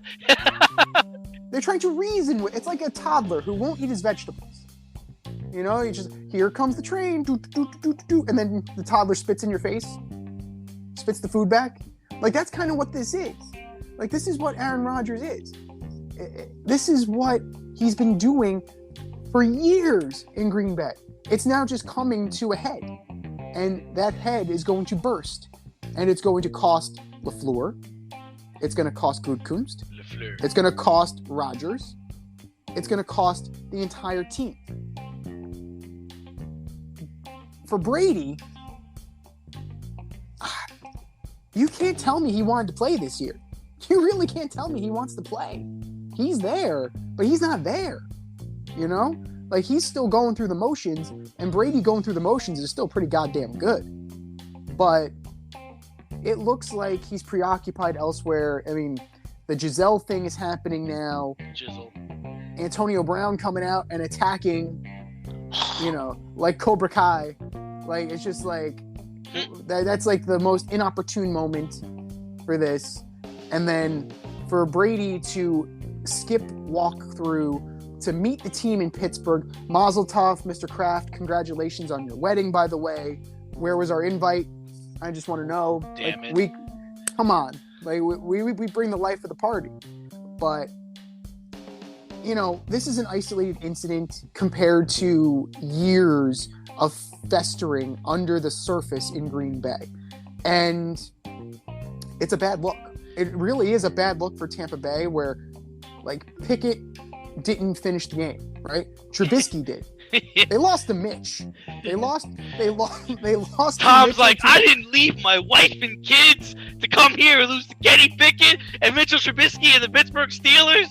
they're trying to reason with. It's like a toddler who won't eat his vegetables. You know, you just, here comes the train, and then the toddler spits in your face, spits the food back. Like, that's kind of what this is. Like, this is what Aaron Rodgers is. This is what he's been doing for years in Green Bay. It's now just coming to a head. And that head is going to burst. And it's going to cost LaFleur. It's going to cost Gutekunst. It's going to cost Rodgers. It's going to cost the entire team. For Brady, you can't tell me he wanted to play this year. You really can't tell me he wants to play. He's there, but he's not there. You know? Like, he's still going through the motions, and Brady going through the motions is still pretty goddamn good. But it looks like he's preoccupied elsewhere. I mean, the Giselle thing is happening now. Giselle. Antonio Brown coming out and attacking, you know, like Cobra Kai. Like, it's just like, that's like the most inopportune moment for this. And then for Brady to skip walkthrough to meet the team in Pittsburgh. Mazel tov, Mr. Kraft. Congratulations on your wedding, by the way. Where was our invite? I just want to know. Damn like, it. Come on. Like, we bring the life of the party. But, you know, this is an isolated incident compared to years of festering under the surface in Green Bay. And it's a bad look. It really is a bad look for Tampa Bay, where, like, Pickett didn't finish the game, right? Trubisky did. They lost to Mitch. They lost. Tom's like, I didn't leave my wife and kids to come here and lose to Kenny Pickett and Mitchell Trubisky and the Pittsburgh Steelers.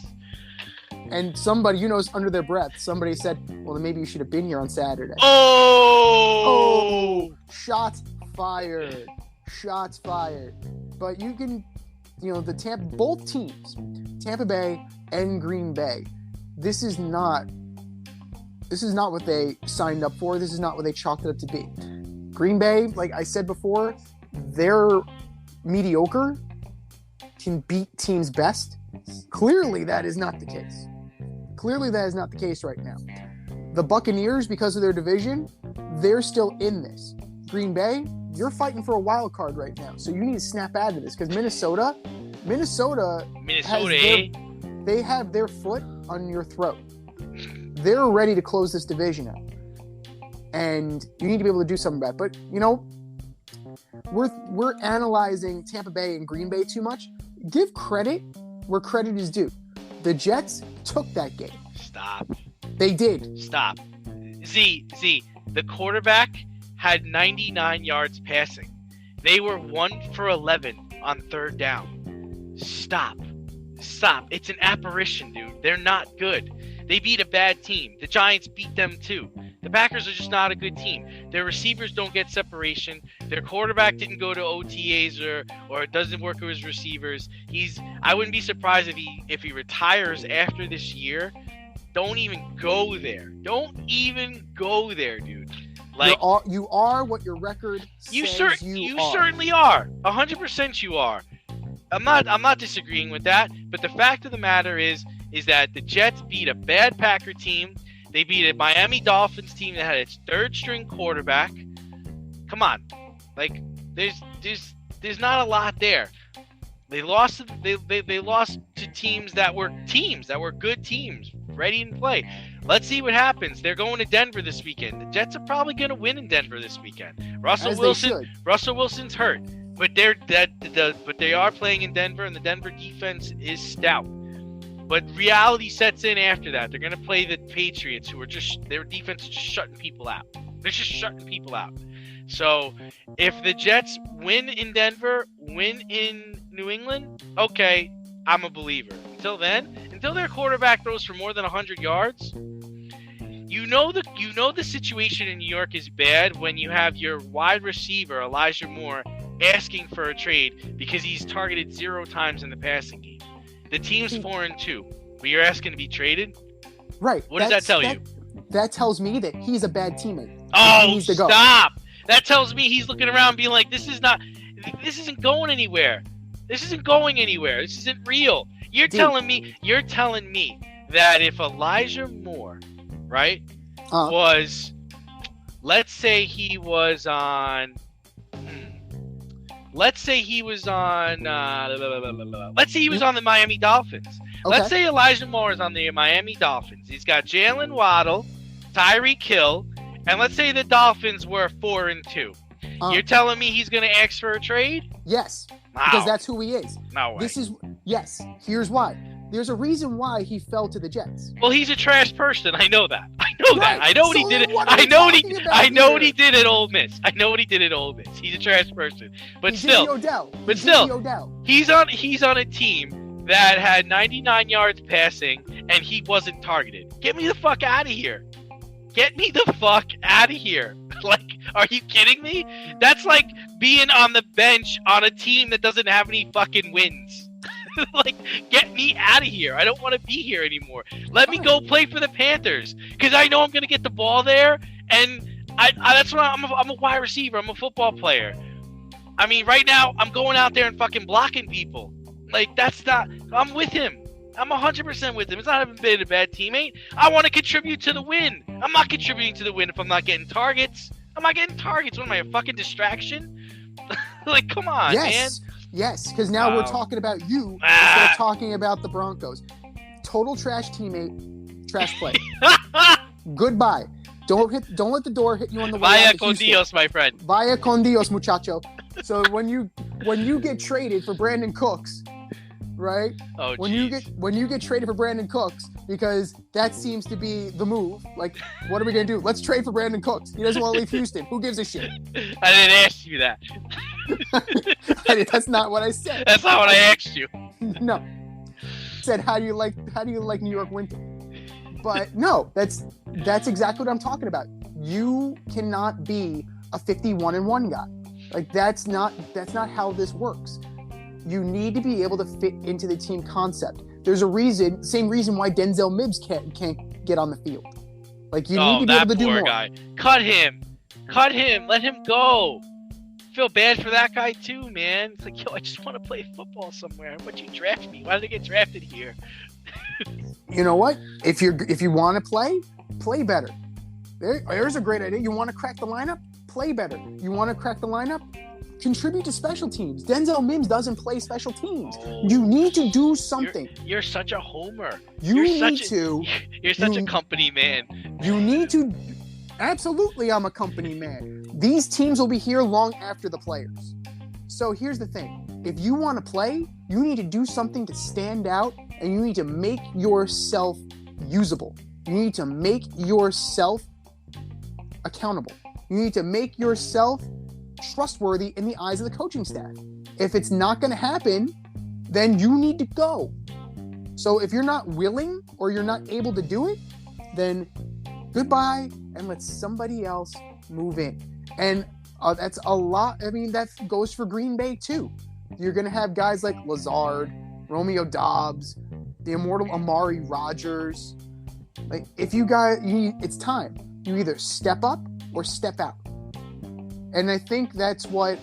And somebody, you know, under their breath, somebody said, well, then maybe you should have been here on Saturday. Oh! Shots fired. Shots fired. But you can, you know, both teams, Tampa Bay and Green Bay, this is not This is not what they signed up for. This is not what they chalked it up to be. Green Bay, like I said before, they're mediocre, can beat teams best. Clearly, that is not the case. Clearly, that is not the case right now. The Buccaneers, because of their division, they're still in this. Green Bay, you're fighting for a wild card right now, so you need to snap out of this because Minnesota, they have their foot on your throat. They're ready to close this division out, and you need to be able to do something about it. But you know, we're analyzing Tampa Bay and Green Bay too much. Give credit where credit is due. The Jets took that game. Stop. They did. Stop. Z, the quarterback had 99 yards passing. They were 1 for 11 on third down. Stop. It's an apparition, dude. They're not good. They beat a bad team. The Giants beat them too. The Packers are just not a good team. Their receivers don't get separation. Their quarterback didn't go to OTAs or it doesn't work with his receivers. I wouldn't be surprised if he retires after this year. Don't even go there. Don't even go there, dude. Like you are what your record says you are. Certainly are. 100% you are. I'm not disagreeing with that, but the fact of the matter is that the Jets beat a bad Packer team. They beat a Miami Dolphins team that had its third string quarterback. Come on. Like there's not a lot there. They lost to teams that were good teams, ready to play. Let's see what happens. They're going to Denver this weekend. The Jets are probably going to win in Denver this weekend. Russell Wilson's hurt, but they are playing in Denver, and the Denver defense is stout. But reality sets in after that. They're going to play the Patriots, who are their defense is just shutting people out. They're just shutting people out. So if the Jets win in Denver, win in New England, okay, I'm a believer. Until their quarterback throws for more than 100 yards, you know the situation in New York is bad when you have your wide receiver Elijah Moore asking for a trade because he's targeted 0 times in the passing game. The team's 4-2, but you're asking to be traded? Right. What does that tell you? That tells me that he's a bad teammate. Oh, he needs to go. Stop! That tells me he's looking around being like, this isn't going anywhere. This isn't going anywhere. This isn't real. You're telling me that if Elijah Moore, right, was, let's say he was on the Miami Dolphins. Okay. Let's say Elijah Moore is on the Miami Dolphins. He's got Jalen Waddle, Tyreek Hill, and let's say the Dolphins were 4-2. You're telling me he's going to ask for a trade? Yes, because that's who he is. No way. Here's why. There's a reason why he fell to the Jets. Well, he's a trash person. I know that. I know what he did. I know what he did at Ole Miss. He's a trash person. But still, he's on a team that had 99 yards passing and he wasn't targeted. Get me the fuck out of here. Like, are you kidding me? That's like being on the bench on a team that doesn't have any fucking wins. Like, get me out of here. I don't want to be here anymore. Let me go play for the Panthers because I know I'm going to get the ball there. And that's what I'm a wide receiver. I'm a football player. I mean, right now, I'm going out there and fucking blocking people. Like, I'm with him. I'm 100% with him. It's not having been a bad teammate. I want to contribute to the win. I'm not contributing to the win if I'm not getting targets. I'm not getting targets. What am I, a fucking distraction? Like, come on, man. Yes, because now we're talking about you instead of talking about the Broncos. Total trash teammate, trash play. Goodbye. Don't let the door hit you on the way. Vaya con Dios, my friend. Vaya con Dios, muchacho. So when you get traded for Brandon Cooks, right? Oh, when you get traded for Brandon Cooks, because that seems to be the move. Like, what are we gonna do? Let's trade for Brandon Cooks. He doesn't want to leave Houston. Who gives a shit? I didn't ask you that. That's not what I said. That's not what I asked you. No. I said, how do you like New York winter? But no, that's exactly what I'm talking about. You cannot be a 51-1 guy. Like, that's not how this works. You need to be able to fit into the team concept. There's a reason, same reason why Denzel Mims can't get on the field. Like, you need to be able to do more. Guy. Cut him. Let him go. Feel bad for that guy too, man. It's like, yo, I just want to play football somewhere. Why'd you draft me? Why did I get drafted here? You know what? If you want to play better. There's a great idea. You want to crack the lineup? Play better. You want to crack the lineup? Contribute to special teams. Denzel Mims doesn't play special teams. You need to do something. You're such a homer. You're such a company man. You need to. Absolutely, I'm a company man. These teams will be here long after the players. So here's the thing. If you want to play, you need to do something to stand out, and you need to make yourself usable. You need to make yourself accountable. You need to make yourself trustworthy in the eyes of the coaching staff. If it's not going to happen, then you need to go. So if you're not willing or you're not able to do it, then goodbye and let somebody else move in. And that's a lot. I mean, that goes for Green Bay too. You're going to have guys like Lazard, Romeo Doubs, the immortal Amari Rodgers. Like, if you guys, it's time. You either step up or step out. And I think that's what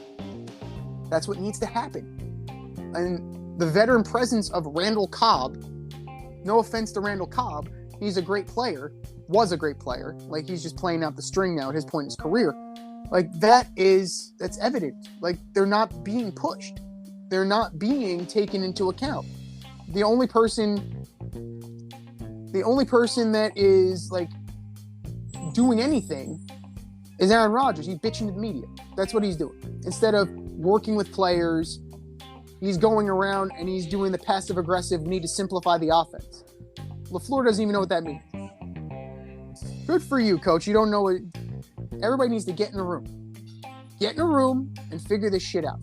needs to happen. And the veteran presence of Randall Cobb, no offense to Randall Cobb, he's a great player, was a great player. Like, he's just playing out the string now at his point in his career. Like, that's evident. Like, they're not being pushed. They're not being taken into account. The only person that is, like, doing anything is Aaron Rodgers. He's bitching to the media. That's what he's doing. Instead of working with players, he's going around and he's doing the passive-aggressive need to simplify the offense. LaFleur doesn't even know what that means. Good for you, coach. You don't know what... Everybody needs to get in a room. Get in a room and figure this shit out.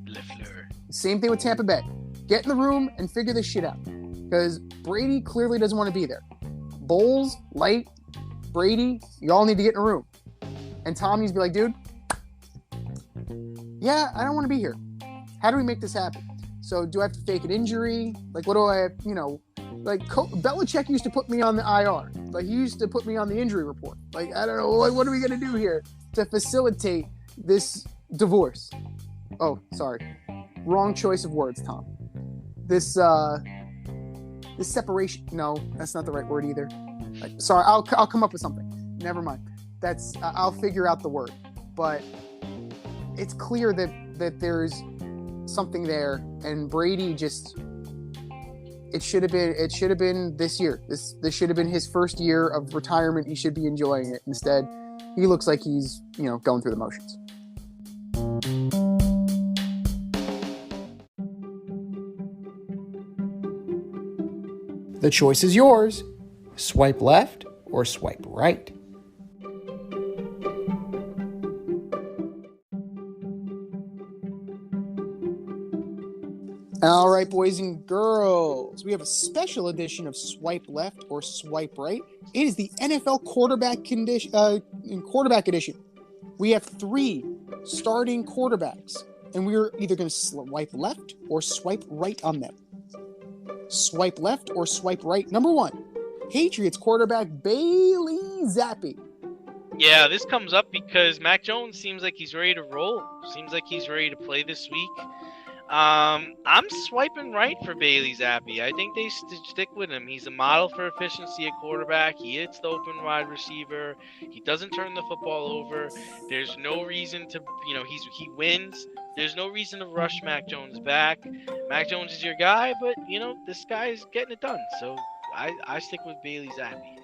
LaFleur. Same thing with Tampa Bay. Get in the room and figure this shit out. Because Brady clearly doesn't want to be there. Bowles, Light, Brady, you all need to get in a room. And Tom needs to be like, dude, yeah, I don't want to be here. How do we make this happen? So do I have to fake an injury? Like, what do I, like Belichick used to put me on the IR. Like, he used to put me on the injury report. Like, I don't know, what are we going to do here to facilitate this divorce? Oh, sorry. Wrong choice of words, Tom. This separation. No, that's not the right word either. Like, sorry, I'll come up with something. Never mind. I'll figure out the word. But it's clear that there's something there, and Brady just it should have been this year. This should have been his first year of retirement. He should be enjoying it. Instead, he looks like he's, going through the motions. The choice is yours. Swipe left or swipe right. All right, boys and girls, we have a special edition of Swipe Left or Swipe Right. It is the NFL quarterback edition. We have 3 starting quarterbacks, and we're either going to swipe left or swipe right on them. Swipe left or swipe right. Number 1, Patriots quarterback Bailey Zappi. Yeah, this comes up because Mac Jones seems like he's ready to roll. Seems like he's ready to play this week. I'm swiping right for Bailey Zappi. I think they stick with him. He's a model for efficiency at quarterback. He hits the open wide receiver. He doesn't turn the football over. There's no reason to, he wins. There's no reason to rush Mac Jones back. Mac Jones is your guy, but, this guy's getting it done. So I stick with Bailey Zappi.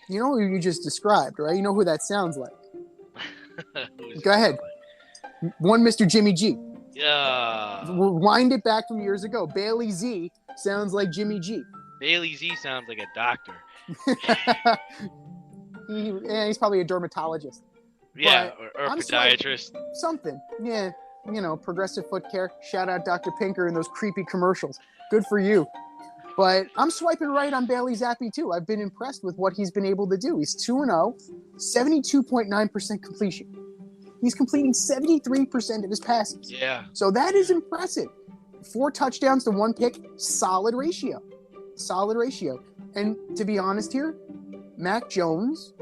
You know who you just described, right? You know who that sounds like. Go ahead. One Mr. Jimmy G. Yeah. Wind it back from years ago. Bailey Z sounds like Jimmy G. Bailey Z sounds like a doctor. He's probably a dermatologist. Yeah, or a podiatrist. Something. Yeah. Progressive foot care. Shout out Dr. Pinker and those creepy commercials. Good for you. But I'm swiping right on Bailey Zappi too. I've been impressed with what he's been able to do. He's 2-0, 72.9% completion. He's completing 73% of his passes. Yeah. So that is impressive. 4 touchdowns to 1 pick, solid ratio. And to be honest here, Mac Jones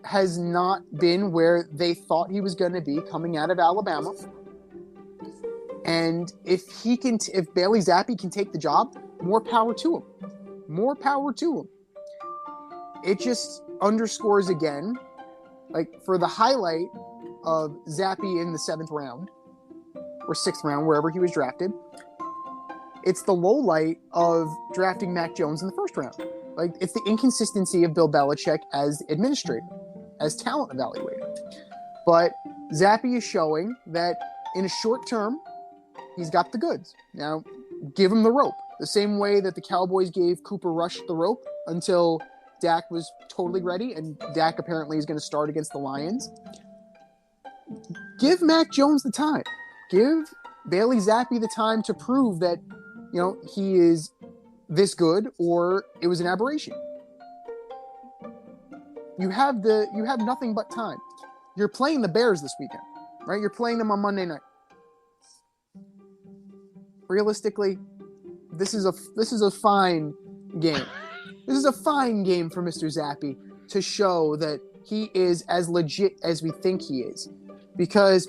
has not been where they thought he was going to be coming out of Alabama. And if Bailey Zappi can take the job, more power to him. More power to him. It just underscores again, like for the highlight of Zappi in the 7th round or 6th round, wherever he was drafted, it's the low light of drafting Mac Jones in the 1st round. Like, it's the inconsistency of Bill Belichick as administrator, as talent evaluator. But Zappi is showing that in a short term, he's got the goods. Now, give him the rope. The same way that the Cowboys gave Cooper Rush the rope until Dak was totally ready, and Dak apparently is going to start against the Lions. Give Mac Jones the time. Give Bailey Zappi the time to prove that, you know, he is this good or it was an aberration. You have nothing but time. You're playing the Bears this weekend, right? You're playing them on Monday night. Realistically, this is a fine game. This is a fine game for Mr. Zappi to show that he is as legit as we think he is, because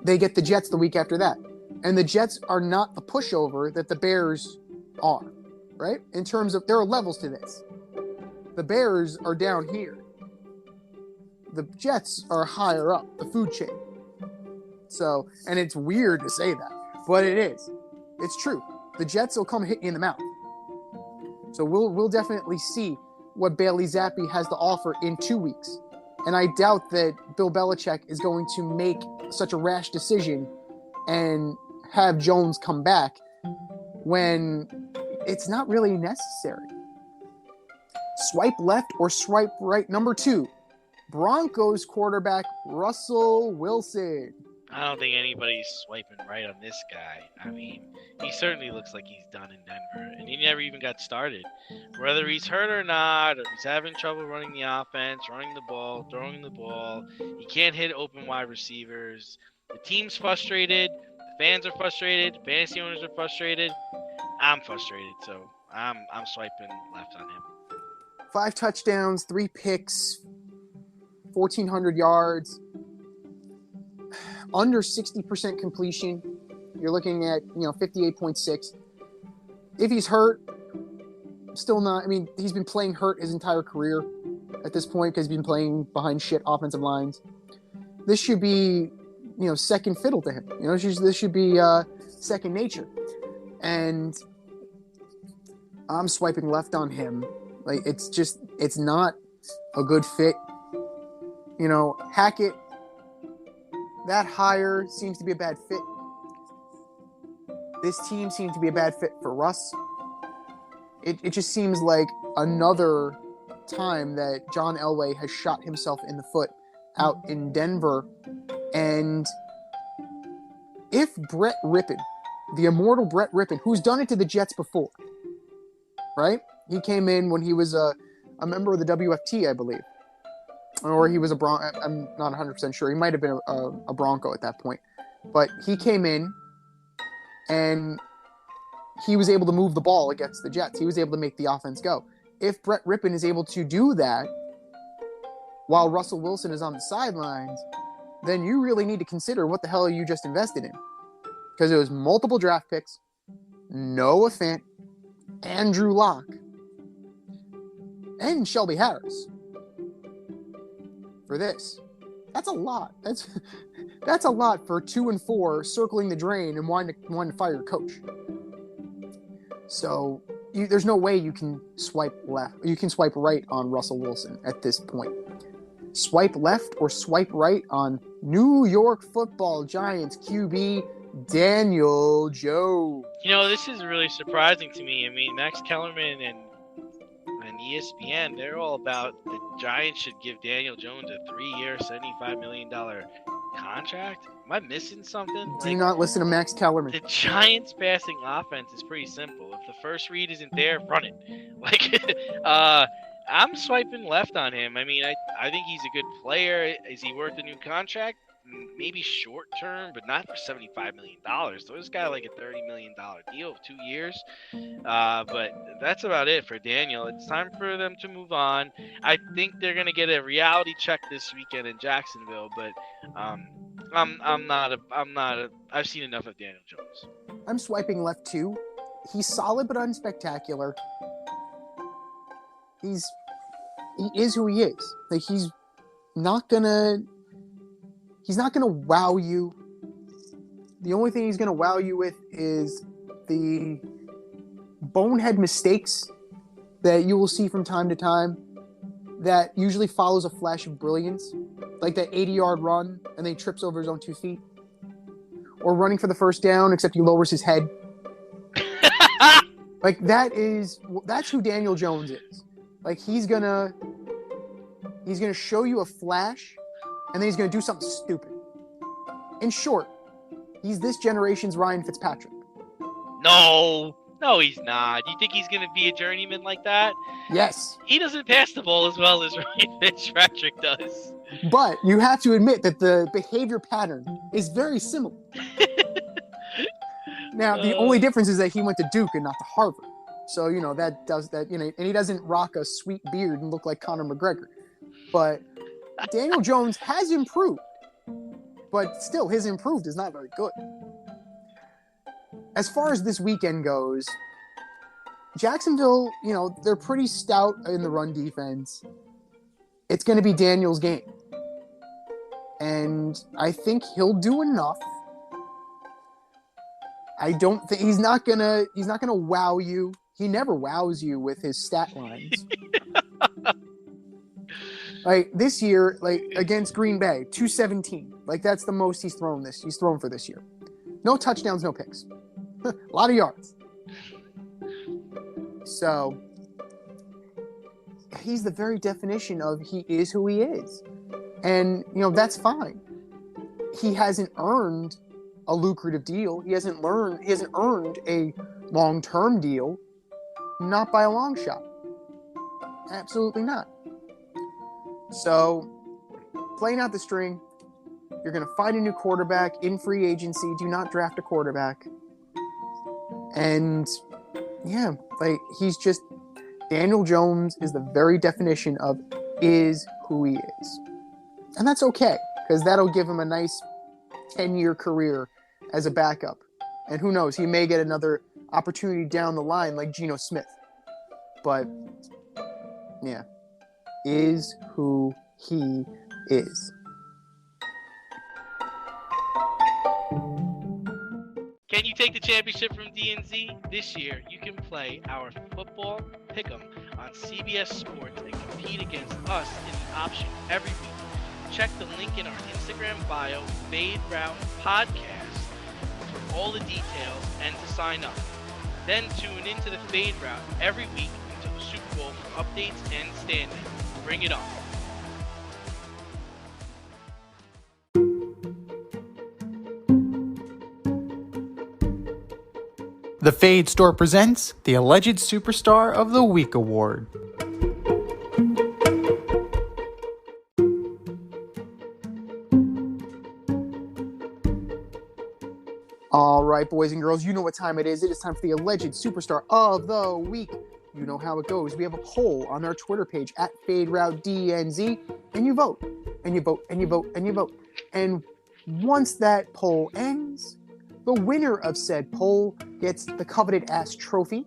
they get the Jets the week after that, and the Jets are not the pushover that the Bears are, right? In terms of, there are levels to this. The Bears are down here. The Jets are higher up the food chain. So, and it's weird to say that, but it is. It's true. The Jets will come hit you in the mouth. So we'll definitely see what Bailey Zappi has to offer in 2 weeks. And I doubt that Bill Belichick is going to make such a rash decision and have Jones come back when it's not really necessary. Swipe left or swipe right. Number 2, Broncos quarterback Russell Wilson. I don't think anybody's swiping right on this guy. I mean, he certainly looks like he's done in Denver, and he never even got started. Whether he's hurt or not, or he's having trouble running the offense, running the ball, throwing the ball, he can't hit open wide receivers. The team's frustrated. The fans are frustrated. Fantasy owners are frustrated. I'm frustrated, so I'm swiping left on him. 5 touchdowns, 3 picks, 1,400 yards. Under 60% completion. You're looking at, 58.6. If he's hurt, still not. I mean, he's been playing hurt his entire career at this point because he's been playing behind shit offensive lines. This should be, second fiddle to him. This should be second nature. And I'm swiping left on him. Like, it's not a good fit. Hackett, that hire seems to be a bad fit. This team seems to be a bad fit for Russ. It just seems like another time that John Elway has shot himself in the foot out in Denver. And if Brett Rippon, the immortal Brett Rippon, who's done it to the Jets before, right? He came in when he was a member of the WFT, I believe. Or he was a Bronco. I'm not 100% sure. He might have been a Bronco at that point. But he came in, and he was able to move the ball against the Jets. He was able to make the offense go. If Brett Rippon is able to do that while Russell Wilson is on the sidelines, then you really need to consider what the hell you just invested in. Because it was multiple draft picks, Noah Fant, Andrew Luck, and Shelby Harris. For this, that's a lot. That's a lot for 2 and 4 circling the drain and wanting to fire your coach. So there's no way you can swipe left. You can swipe right on Russell Wilson at this point. Swipe left or swipe right on New York Football Giants QB Daniel Jones. This is really surprising to me. I mean, Max Kellerman and ESPN, they're all about the Giants should give Daniel Jones a 3-year, $75 million contract. Am I missing something? Do not listen to Max Kellerman. The Giants' passing offense is pretty simple. If the first read isn't there, run it. I'm swiping left on him. I mean, I think he's a good player. Is he worth a new contract? maybe short term, but not for $75 million. So this guy like a $30 million deal of 2 years. But that's about it for Daniel. It's time for them to move on. I think they're gonna get a reality check this weekend in Jacksonville, but I've seen enough of Daniel Jones. I'm swiping left too. He's solid but unspectacular. He is who he is. Like he's not gonna wow you. The only thing he's gonna wow you with is the bonehead mistakes that you will see from time to time that usually follows a flash of brilliance, like that 80-yard run and then he trips over his own 2 feet, or running for the first down except he lowers his head. Like that's who Daniel Jones is. Like he's gonna show you a flash and then he's gonna do something stupid. In short, he's this generation's Ryan Fitzpatrick. No, he's not. You think he's going to be a journeyman like that? Yes. He doesn't pass the ball as well as Ryan Fitzpatrick does. But you have to admit that the behavior pattern is very similar. Now, the only difference is that he went to Duke and not to Harvard. So, that does that, and he doesn't rock a sweet beard and look like Conor McGregor. But Daniel Jones has improved. But still, his improved is not very good. As far as this weekend goes, Jacksonville, they're pretty stout in the run defense. It's going to be Daniel's game. And I think he'll do enough. I don't think he's not gonna wow you. He never wows you with his stat lines. Like this year, like against Green Bay, 217. Like that's the most he's thrown for this year. No touchdowns, no picks. A lot of yards. So he's the very definition of he is who he is. And, that's fine. He hasn't earned a lucrative deal. He hasn't earned a long-term deal. Not by a long shot. Absolutely not. So, playing out the string, you're going to find a new quarterback in free agency. Do not draft a quarterback. And, yeah, he's just... Daniel Jones is the very definition of is who he is. And that's okay, because that'll give him a nice 10-year career as a backup. And who knows, he may get another opportunity down the line like Geno Smith. But, yeah, is who he is. Can you take the championship from DNZ? This year, you can play our football pick'em on CBS Sports and compete against us in the option every week. Check the link in our Instagram bio, Fade Route Podcast, for all the details and to sign up. Then tune into the Fade Route every week until the Super Bowl for updates and standings. Bring it on. The Fade Store presents the Alleged Superstar of the Week Award. All right, boys and girls, you know what time it is. It is time for the Alleged Superstar of the Week. You know how it goes. We have a poll on our Twitter page at FadeRouteDNZ, and you vote, and you vote, and you vote, and you vote. And once that poll ends, the winner of said poll gets the coveted ass trophy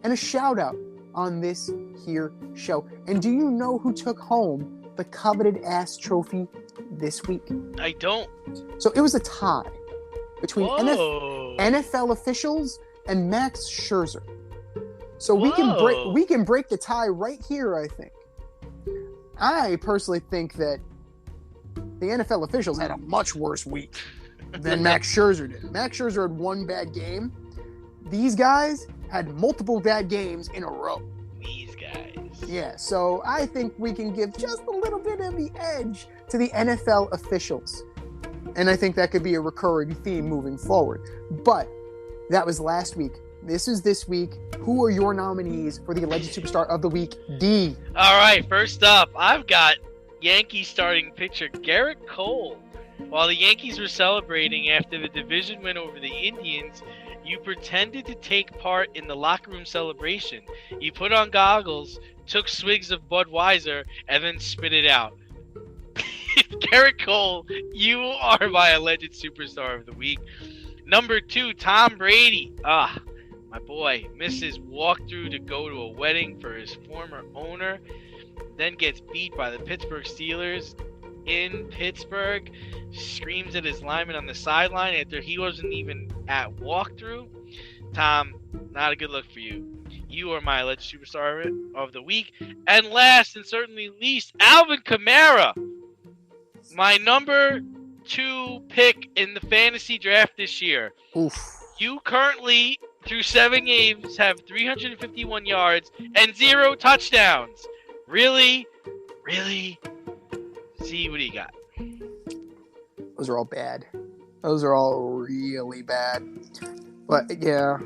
and a shout out on this here show. And do you know who took home the coveted ass trophy this week? I don't. So it was a tie between Whoa. NFL officials and Max Scherzer. So we can break the tie right here, I think. I personally think that the NFL officials had a much worse week than Max Scherzer did. Max Scherzer had one bad game. These guys had multiple bad games in a row. These guys. Yeah, so I think we can give just a little bit of the edge to the NFL officials. And I think that could be a recurring theme moving forward. But that was last week. This is this week. Who are your nominees for the Alleged Superstar of the Week, D? All right, first up, I've got Yankee starting pitcher Garrett Cole. While the Yankees were celebrating after the division win over the Indians, you pretended to take part in the locker room celebration. You put on goggles, took swigs of Budweiser, and then spit it out. Garrett Cole, you are my alleged superstar of the week. Number 2, Tom Brady. My boy misses walkthrough to go to a wedding for his former owner, then gets beat by the Pittsburgh Steelers in Pittsburgh, screams at his lineman on the sideline after he wasn't even at walkthrough. Tom, not a good look for you. You are my alleged superstar of the week. And last and certainly least, Alvin Kamara, my number 2 pick in the fantasy draft this year. Oof. You currently, through 7 games, have 351 yards and 0 touchdowns. Really? See, what do you got? Those are all bad. Those are all really bad. But yeah,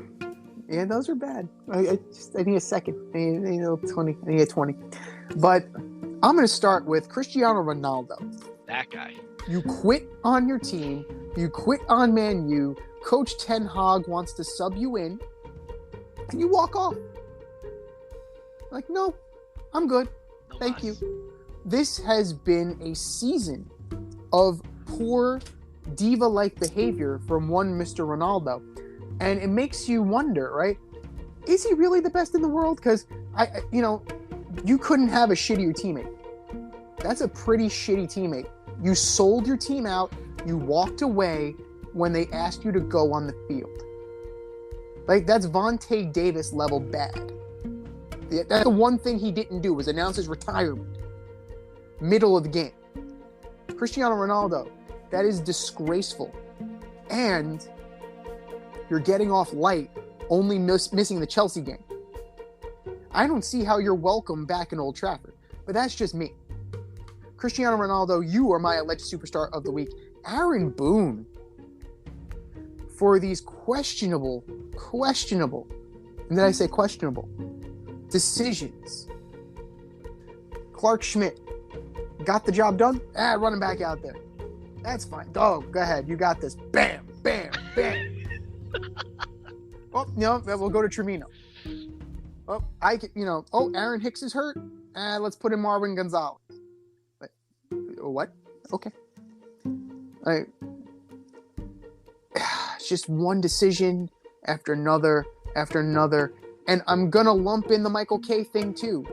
those are bad. I need a second. I need 20. I need a 20. But I'm going to start with Cristiano Ronaldo. That guy. You quit on your team. You quit on Man U. Coach Ten Hag wants to sub you in, and you walk off. Like, no, I'm good. No Thank mas. you. This has been a season of poor diva-like behavior from one Mr. Ronaldo. And it makes you wonder, right? Is he really the best in the world? Because, you couldn't have a shittier teammate. That's a pretty shitty teammate. You sold your team out. You walked away when they asked you to go on the field. Like, that's Vontae Davis level bad. That's the one thing he didn't do, was announce his retirement. Middle of the game. Cristiano Ronaldo, that is disgraceful. And you're getting off light, only missing the Chelsea game. I don't see how you're welcome back in Old Trafford, but that's just me. Cristiano Ronaldo, you are my alleged superstar of the week. Aaron Boone, for these questionable, and then I say questionable, decisions. Clark Schmidt got the job done. Run him back out there. That's fine. Go ahead. You got this. Bam, bam, bam. We'll go to Tremino. Aaron Hicks is hurt. Let's put in Marvin Gonzalez. What? Okay. It's just one decision after another. And I'm going to lump in the Michael K thing too.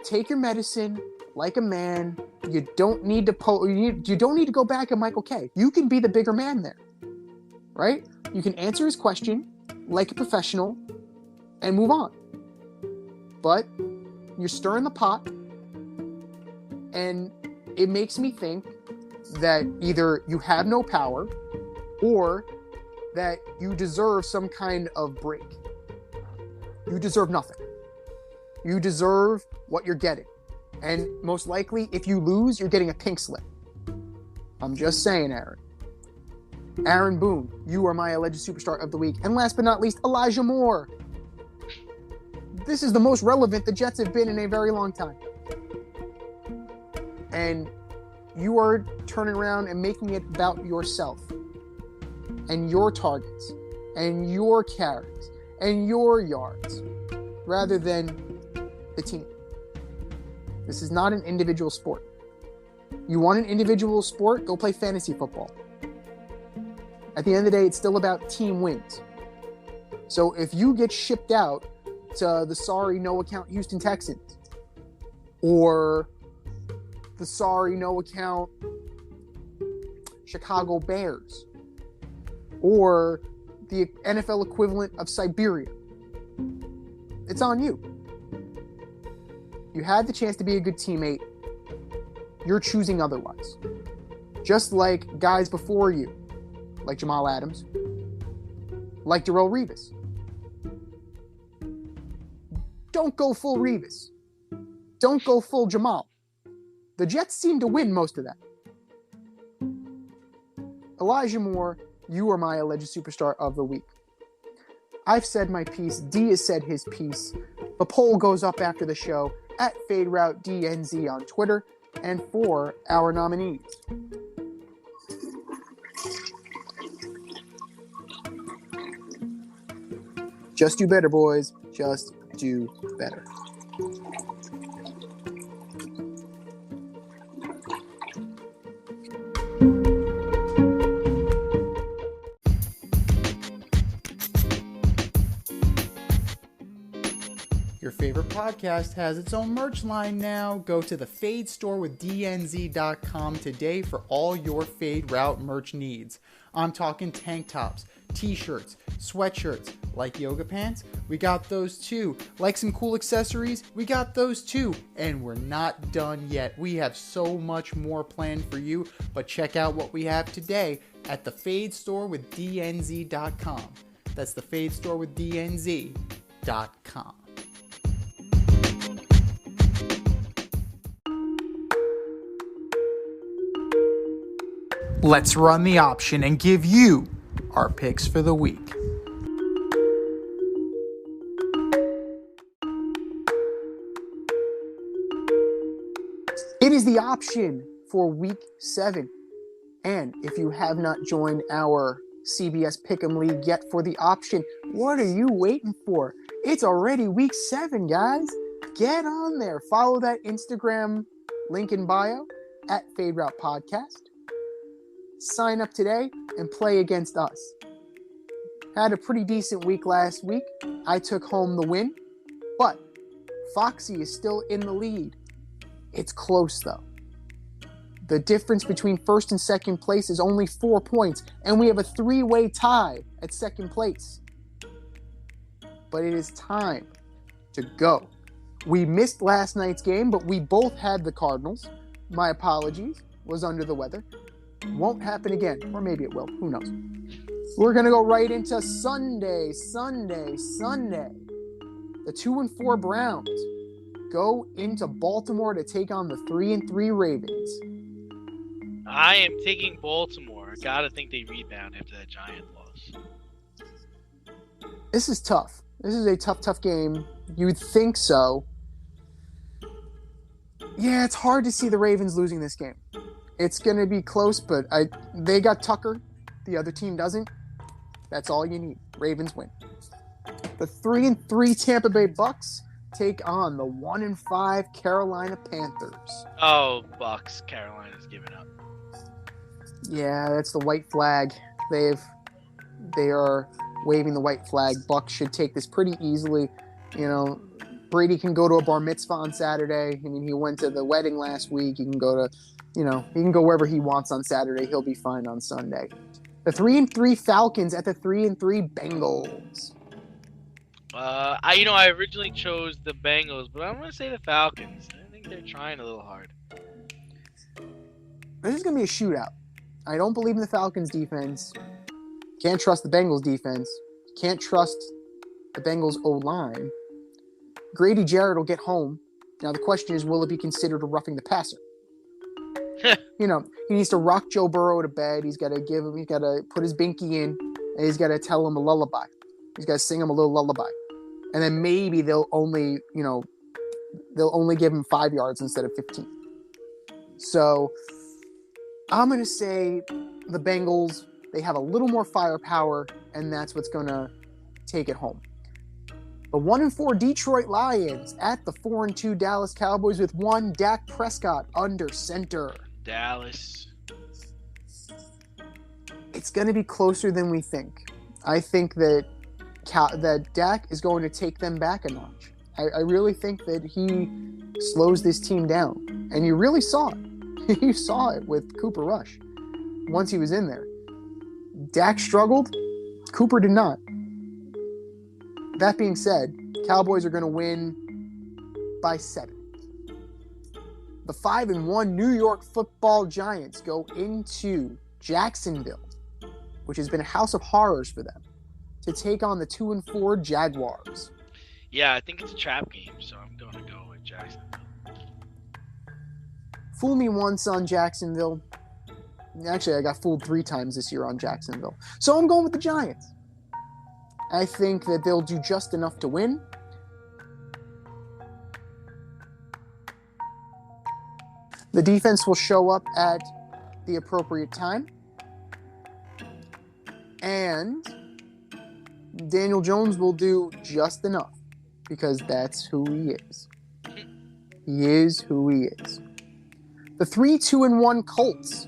Take your medicine like a man. You don't need to you don't need to go back at Michael K. You can be the bigger man there. Right? You can answer his question like a professional and move on. But you're stirring the pot, and it makes me think that either you have no power or that you deserve some kind of break. You deserve nothing. You deserve what you're getting. And most likely, if you lose, you're getting a pink slip. I'm just saying, Aaron. Aaron Boone, you are my alleged superstar of the week. And last but not least, Elijah Moore. This is the most relevant the Jets have been in a very long time. And you are turning around and making it about yourself and your targets and your carries and your yards rather than the team. This is not an individual sport. You want an individual sport? Go play fantasy football. At the end of the day, it's still about team wins. So if you get shipped out to the sorry no account Houston Texans or the sorry no account Chicago Bears or the NFL equivalent of Siberia, it's on you. You had the chance to be a good teammate. You're choosing otherwise. Just like guys before you, like Jamal Adams, like Darrelle Revis. Don't go full Revis. Don't go full Jamal. The Jets seem to win most of that. Elijah Moore, you are my alleged superstar of the week. I've said my piece. D has said his piece. The poll goes up after the show at FadeRouteDNZ on Twitter and for our nominees. Just do better, boys. Just do better. Your favorite podcast has its own merch line now. Go to the Fade store with DNZ.com today for all your Fade Route merch needs. I'm talking tank tops, t-shirts, sweatshirts, like yoga pants, we got those too. Like some cool accessories, we got those too. And we're not done yet. We have so much more planned for you, but check out what we have today at the Fade store with DNZ.com. That's the Fade store with DNZ.com. Let's run the option and give you our picks for the week. It is the option for week 7. And if you have not joined our CBS Pick'em League yet for the option, what are you waiting for? It's already week 7, guys. Get on there. Follow that Instagram link in bio at Fade Route Podcast. Sign up today and play against us. Had a pretty decent week last week. I took home the win, but Foxy is still in the lead. It's close though. The difference between first and second place is only 4 points, and we have a 3-way tie at second place. But it is time to go. We missed last night's game, but we both had the Cardinals. My apologies. Was under the weather. Won't happen again, or maybe it will. Who knows? We're going to go right into Sunday. The 2-4 Browns go into Baltimore to take on the 3-3 Ravens. I am taking Baltimore. Gotta think they rebound after that Giant loss. This is tough. This is a tough game. You'd think so. Yeah, it's hard to see the Ravens losing this game. It's going to be close, but they got Tucker. The other team doesn't. That's all you need. Ravens win. The 3-3 Tampa Bay Bucks take on the 1-5 Carolina Panthers. Oh, Bucks. Carolina's giving up. Yeah, that's the white flag. They are waving the white flag. Bucks should take this pretty easily. You know, Brady can go to a bar mitzvah on Saturday. I mean, he went to the wedding last week. He can go to, he can go wherever he wants on Saturday. He'll be fine on Sunday. The 3-3 Falcons at the 3-3 Bengals. I originally chose the Bengals, but I'm going to say the Falcons. I think they're trying a little hard. This is going to be a shootout. I don't believe in the Falcons defense. Can't trust the Bengals defense. Can't trust the Bengals O-line. Grady Jarrett will get home. Now the question is, will it be considered a roughing the passer? He needs to rock Joe Burrow to bed. He's got to put his binky in, and he's got to tell him a lullaby. He's got to sing him a little lullaby. And then maybe they'll only give him 5 yards instead of 15. So I'm going to say the Bengals, they have a little more firepower, and that's what's going to take it home. The 1-4 Detroit Lions at the 4-2 Dallas Cowboys with one Dak Prescott under center. Dallas. It's going to be closer than we think. I think that Dak is going to take them back a notch. I really think that he slows this team down. And you really saw it. You saw it with Cooper Rush once he was in there. Dak struggled. Cooper did not. That being said, Cowboys are going to win by 7. The 5-1 New York Football Giants go into Jacksonville, which has been a house of horrors for them, to take on the 2-4 Jaguars. Yeah, I think it's a trap game, so I'm going to go with Jacksonville. Fool me once on Jacksonville. Actually, I got fooled 3 times this year on Jacksonville. So I'm going with the Giants. I think that they'll do just enough to win. The defense will show up at the appropriate time. And Daniel Jones will do just enough because that's who he is. He is who he is. The 3-2-1 Colts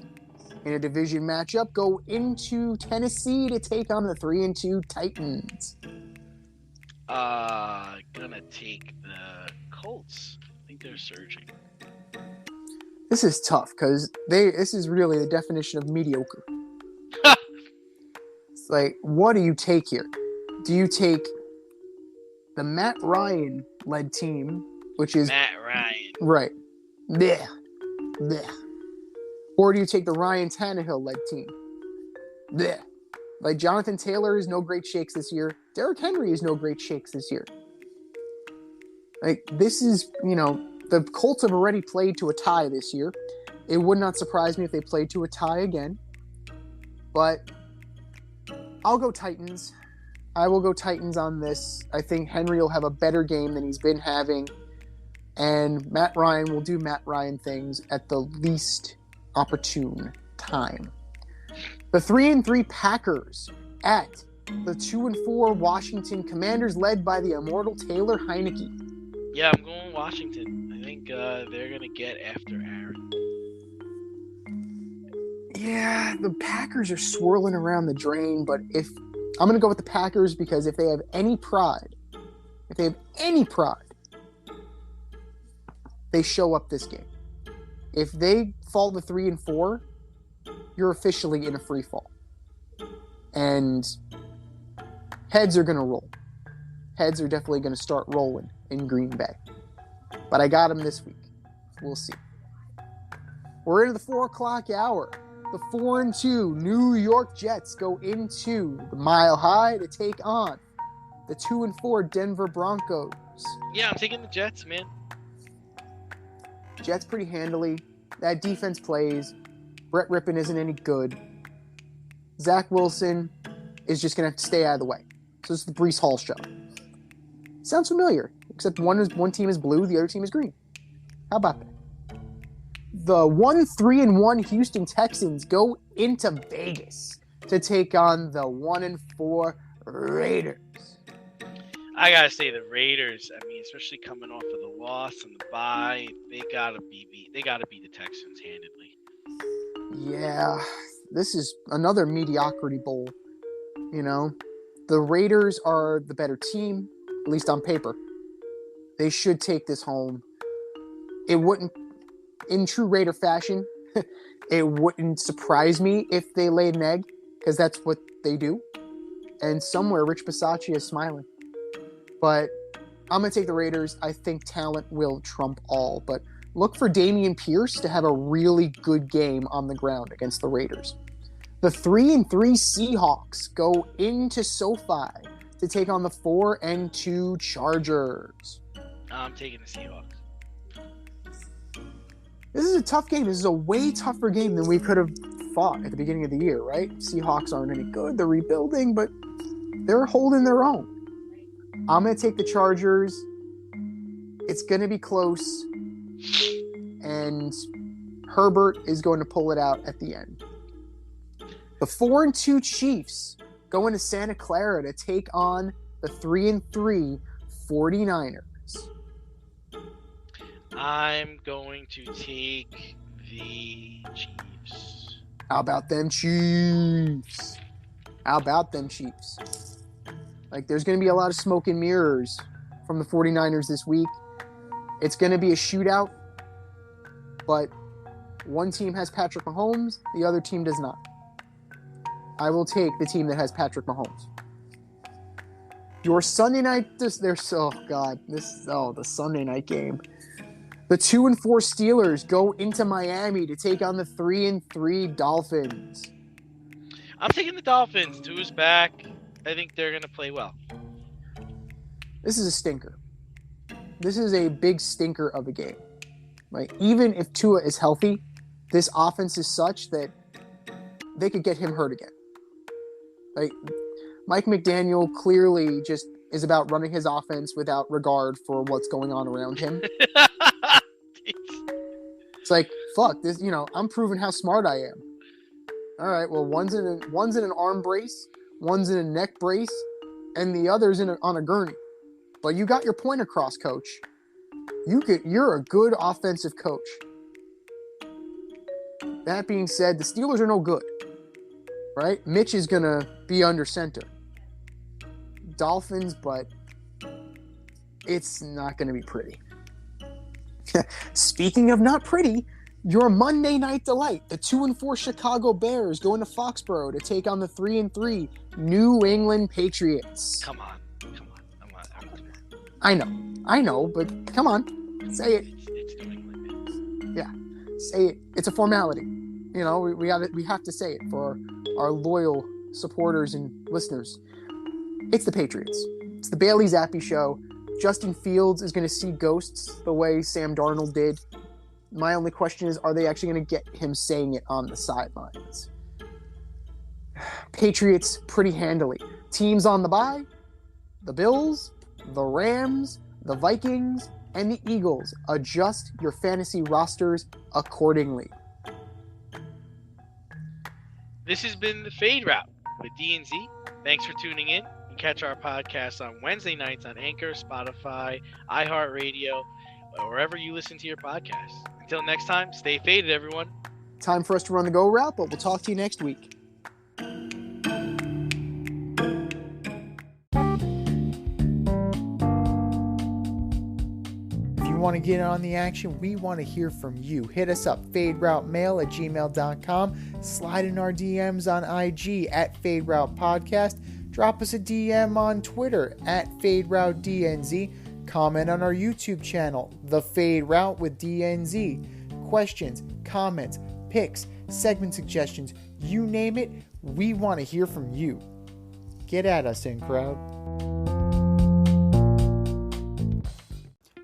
in a division matchup go into Tennessee to take on the 3-2 Titans. Gonna take the Colts. I think they're surging. This is tough because this is really the definition of mediocre. It's like, what do you take here? Do you take the Matt Ryan led team, which is Matt Ryan. right? Blech. Blech. Or do you take the Ryan Tannehill led team? Blech. Like Jonathan Taylor is no great shakes this year. Derrick Henry is no great shakes this year. Like this is, the Colts have already played to a tie this year. It would not surprise me if they played to a tie again. But I'll go Titans. I will go Titans on this. I think Henry will have a better game than he's been having. And Matt Ryan will do Matt Ryan things at the least opportune time. The 3-3 Packers at the 2-4 Washington Commanders led by the immortal Taylor Heineke. Yeah, I'm going Washington. I think they're going to get after Aaron. Yeah, the Packers are swirling around the drain, but I'm going to go with the Packers because if they have any pride, they show up this game. If they fall to 3-4, you're officially in a free fall. And heads are going to roll. Heads are definitely going to start rolling in Green Bay. But I got them this week. We'll see. We're into the 4 o'clock hour. The 4-2 New York Jets go into the Mile High to take on the 2-4 Denver Broncos. Yeah, I'm taking the Jets, man. Jets pretty handily. That defense plays. Brett Rippon isn't any good. Zach Wilson is just going to have to stay out of the way. So this is the Breece Hall show. Sounds familiar, except one team is blue, the other team is green. How about that? The 1-3-1 Houston Texans go into Vegas to take on the 1-4 Raiders. I gotta say the Raiders. I mean, especially coming off of the loss and the bye, they gotta beat the Texans handedly. Yeah, this is another mediocrity bowl. The Raiders are the better team, at least on paper. They should take this home. It wouldn't, in true Raider fashion, it wouldn't surprise me if they laid an egg, because that's what they do. And somewhere Rich Bisaccia is smiling. But I'm going to take the Raiders. I think talent will trump all. But look for Dameon Pierce to have a really good game on the ground against the Raiders. The 3-3 Seahawks go into SoFi to take on the 4-2 Chargers. I'm taking the Seahawks. This is a tough game. This is a way tougher game than we could have thought at the beginning of the year, right? Seahawks aren't any good. They're rebuilding, but they're holding their own. I'm going to take the Chargers. It's going to be close. And Herbert is going to pull it out at the end. The 4-2 Chiefs go into Santa Clara to take on the 3-3 49ers. I'm going to take the Chiefs. How about them Chiefs? Like, there's going to be a lot of smoke and mirrors from the 49ers this week. It's going to be a shootout, but one team has Patrick Mahomes, the other team does not. I will take the team that has Patrick Mahomes. Your Sunday night, the Sunday night game. The 2-4 Steelers go into Miami to take on the 3-3 Dolphins. I'm taking the Dolphins. Tua's back. I think they're going to play well. This is a stinker. This is a big stinker of a game. Right? Even if Tua is healthy, this offense is such that they could get him hurt again. Like, Mike McDaniel clearly just is about running his offense without regard for what's going on around him. It's like, fuck this. I'm proving how smart I am. All right, well, one's in an arm brace, one's in a neck brace. and the other's on a gurney. But you got your point across, coach. You're a good offensive coach. That being said, the Steelers are no good, right? Mitch is going to be under center. Dolphins, but it's not going to be pretty. Speaking of not pretty, your Monday night delight, the 2-4 Chicago Bears going to Foxborough to take on the 3-3 New England Patriots. Come on. I know, but come on, say it. It's New England. Yeah, say it. It's a formality. You know, we have to say it for our loyal supporters and listeners. It's the Patriots. It's the Bailey Zappi show. Justin Fields is going to see ghosts the way Sam Darnold did. My only question is, are they actually going to get him saying it on the sidelines? Patriots pretty handily. Teams on the bye, the Bills, the Rams, the Vikings, and the Eagles. Adjust your fantasy rosters accordingly. This has been the Fade Route with D&Z. Thanks for tuning in. You can catch our podcast on Wednesday nights on Anchor, Spotify, iHeartRadio, or wherever you listen to your podcasts. Until next time, stay faded, everyone. Time for us to run the go route, but we'll talk to you next week. Want to get in on the action? We want to hear from you. Hit us up, faderoutemail@gmail.com. Slide in our DMs on IG @FadeRoutePodcast. Drop us a DM on Twitter @FadeRouteDNZ. Comment on our YouTube channel, The Fade Route with DNZ. Questions, comments, picks, segment suggestions, you name it, we want to hear from you. Get at us, in crowd.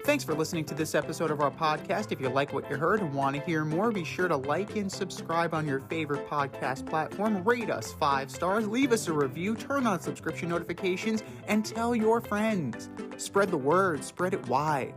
Thanks for listening to this episode of our podcast. If you like what you heard and want to hear more, be sure to like and subscribe on your favorite podcast platform. Rate us 5 stars, leave us a review, turn on subscription notifications, and tell your friends. Spread the word, spread it wide.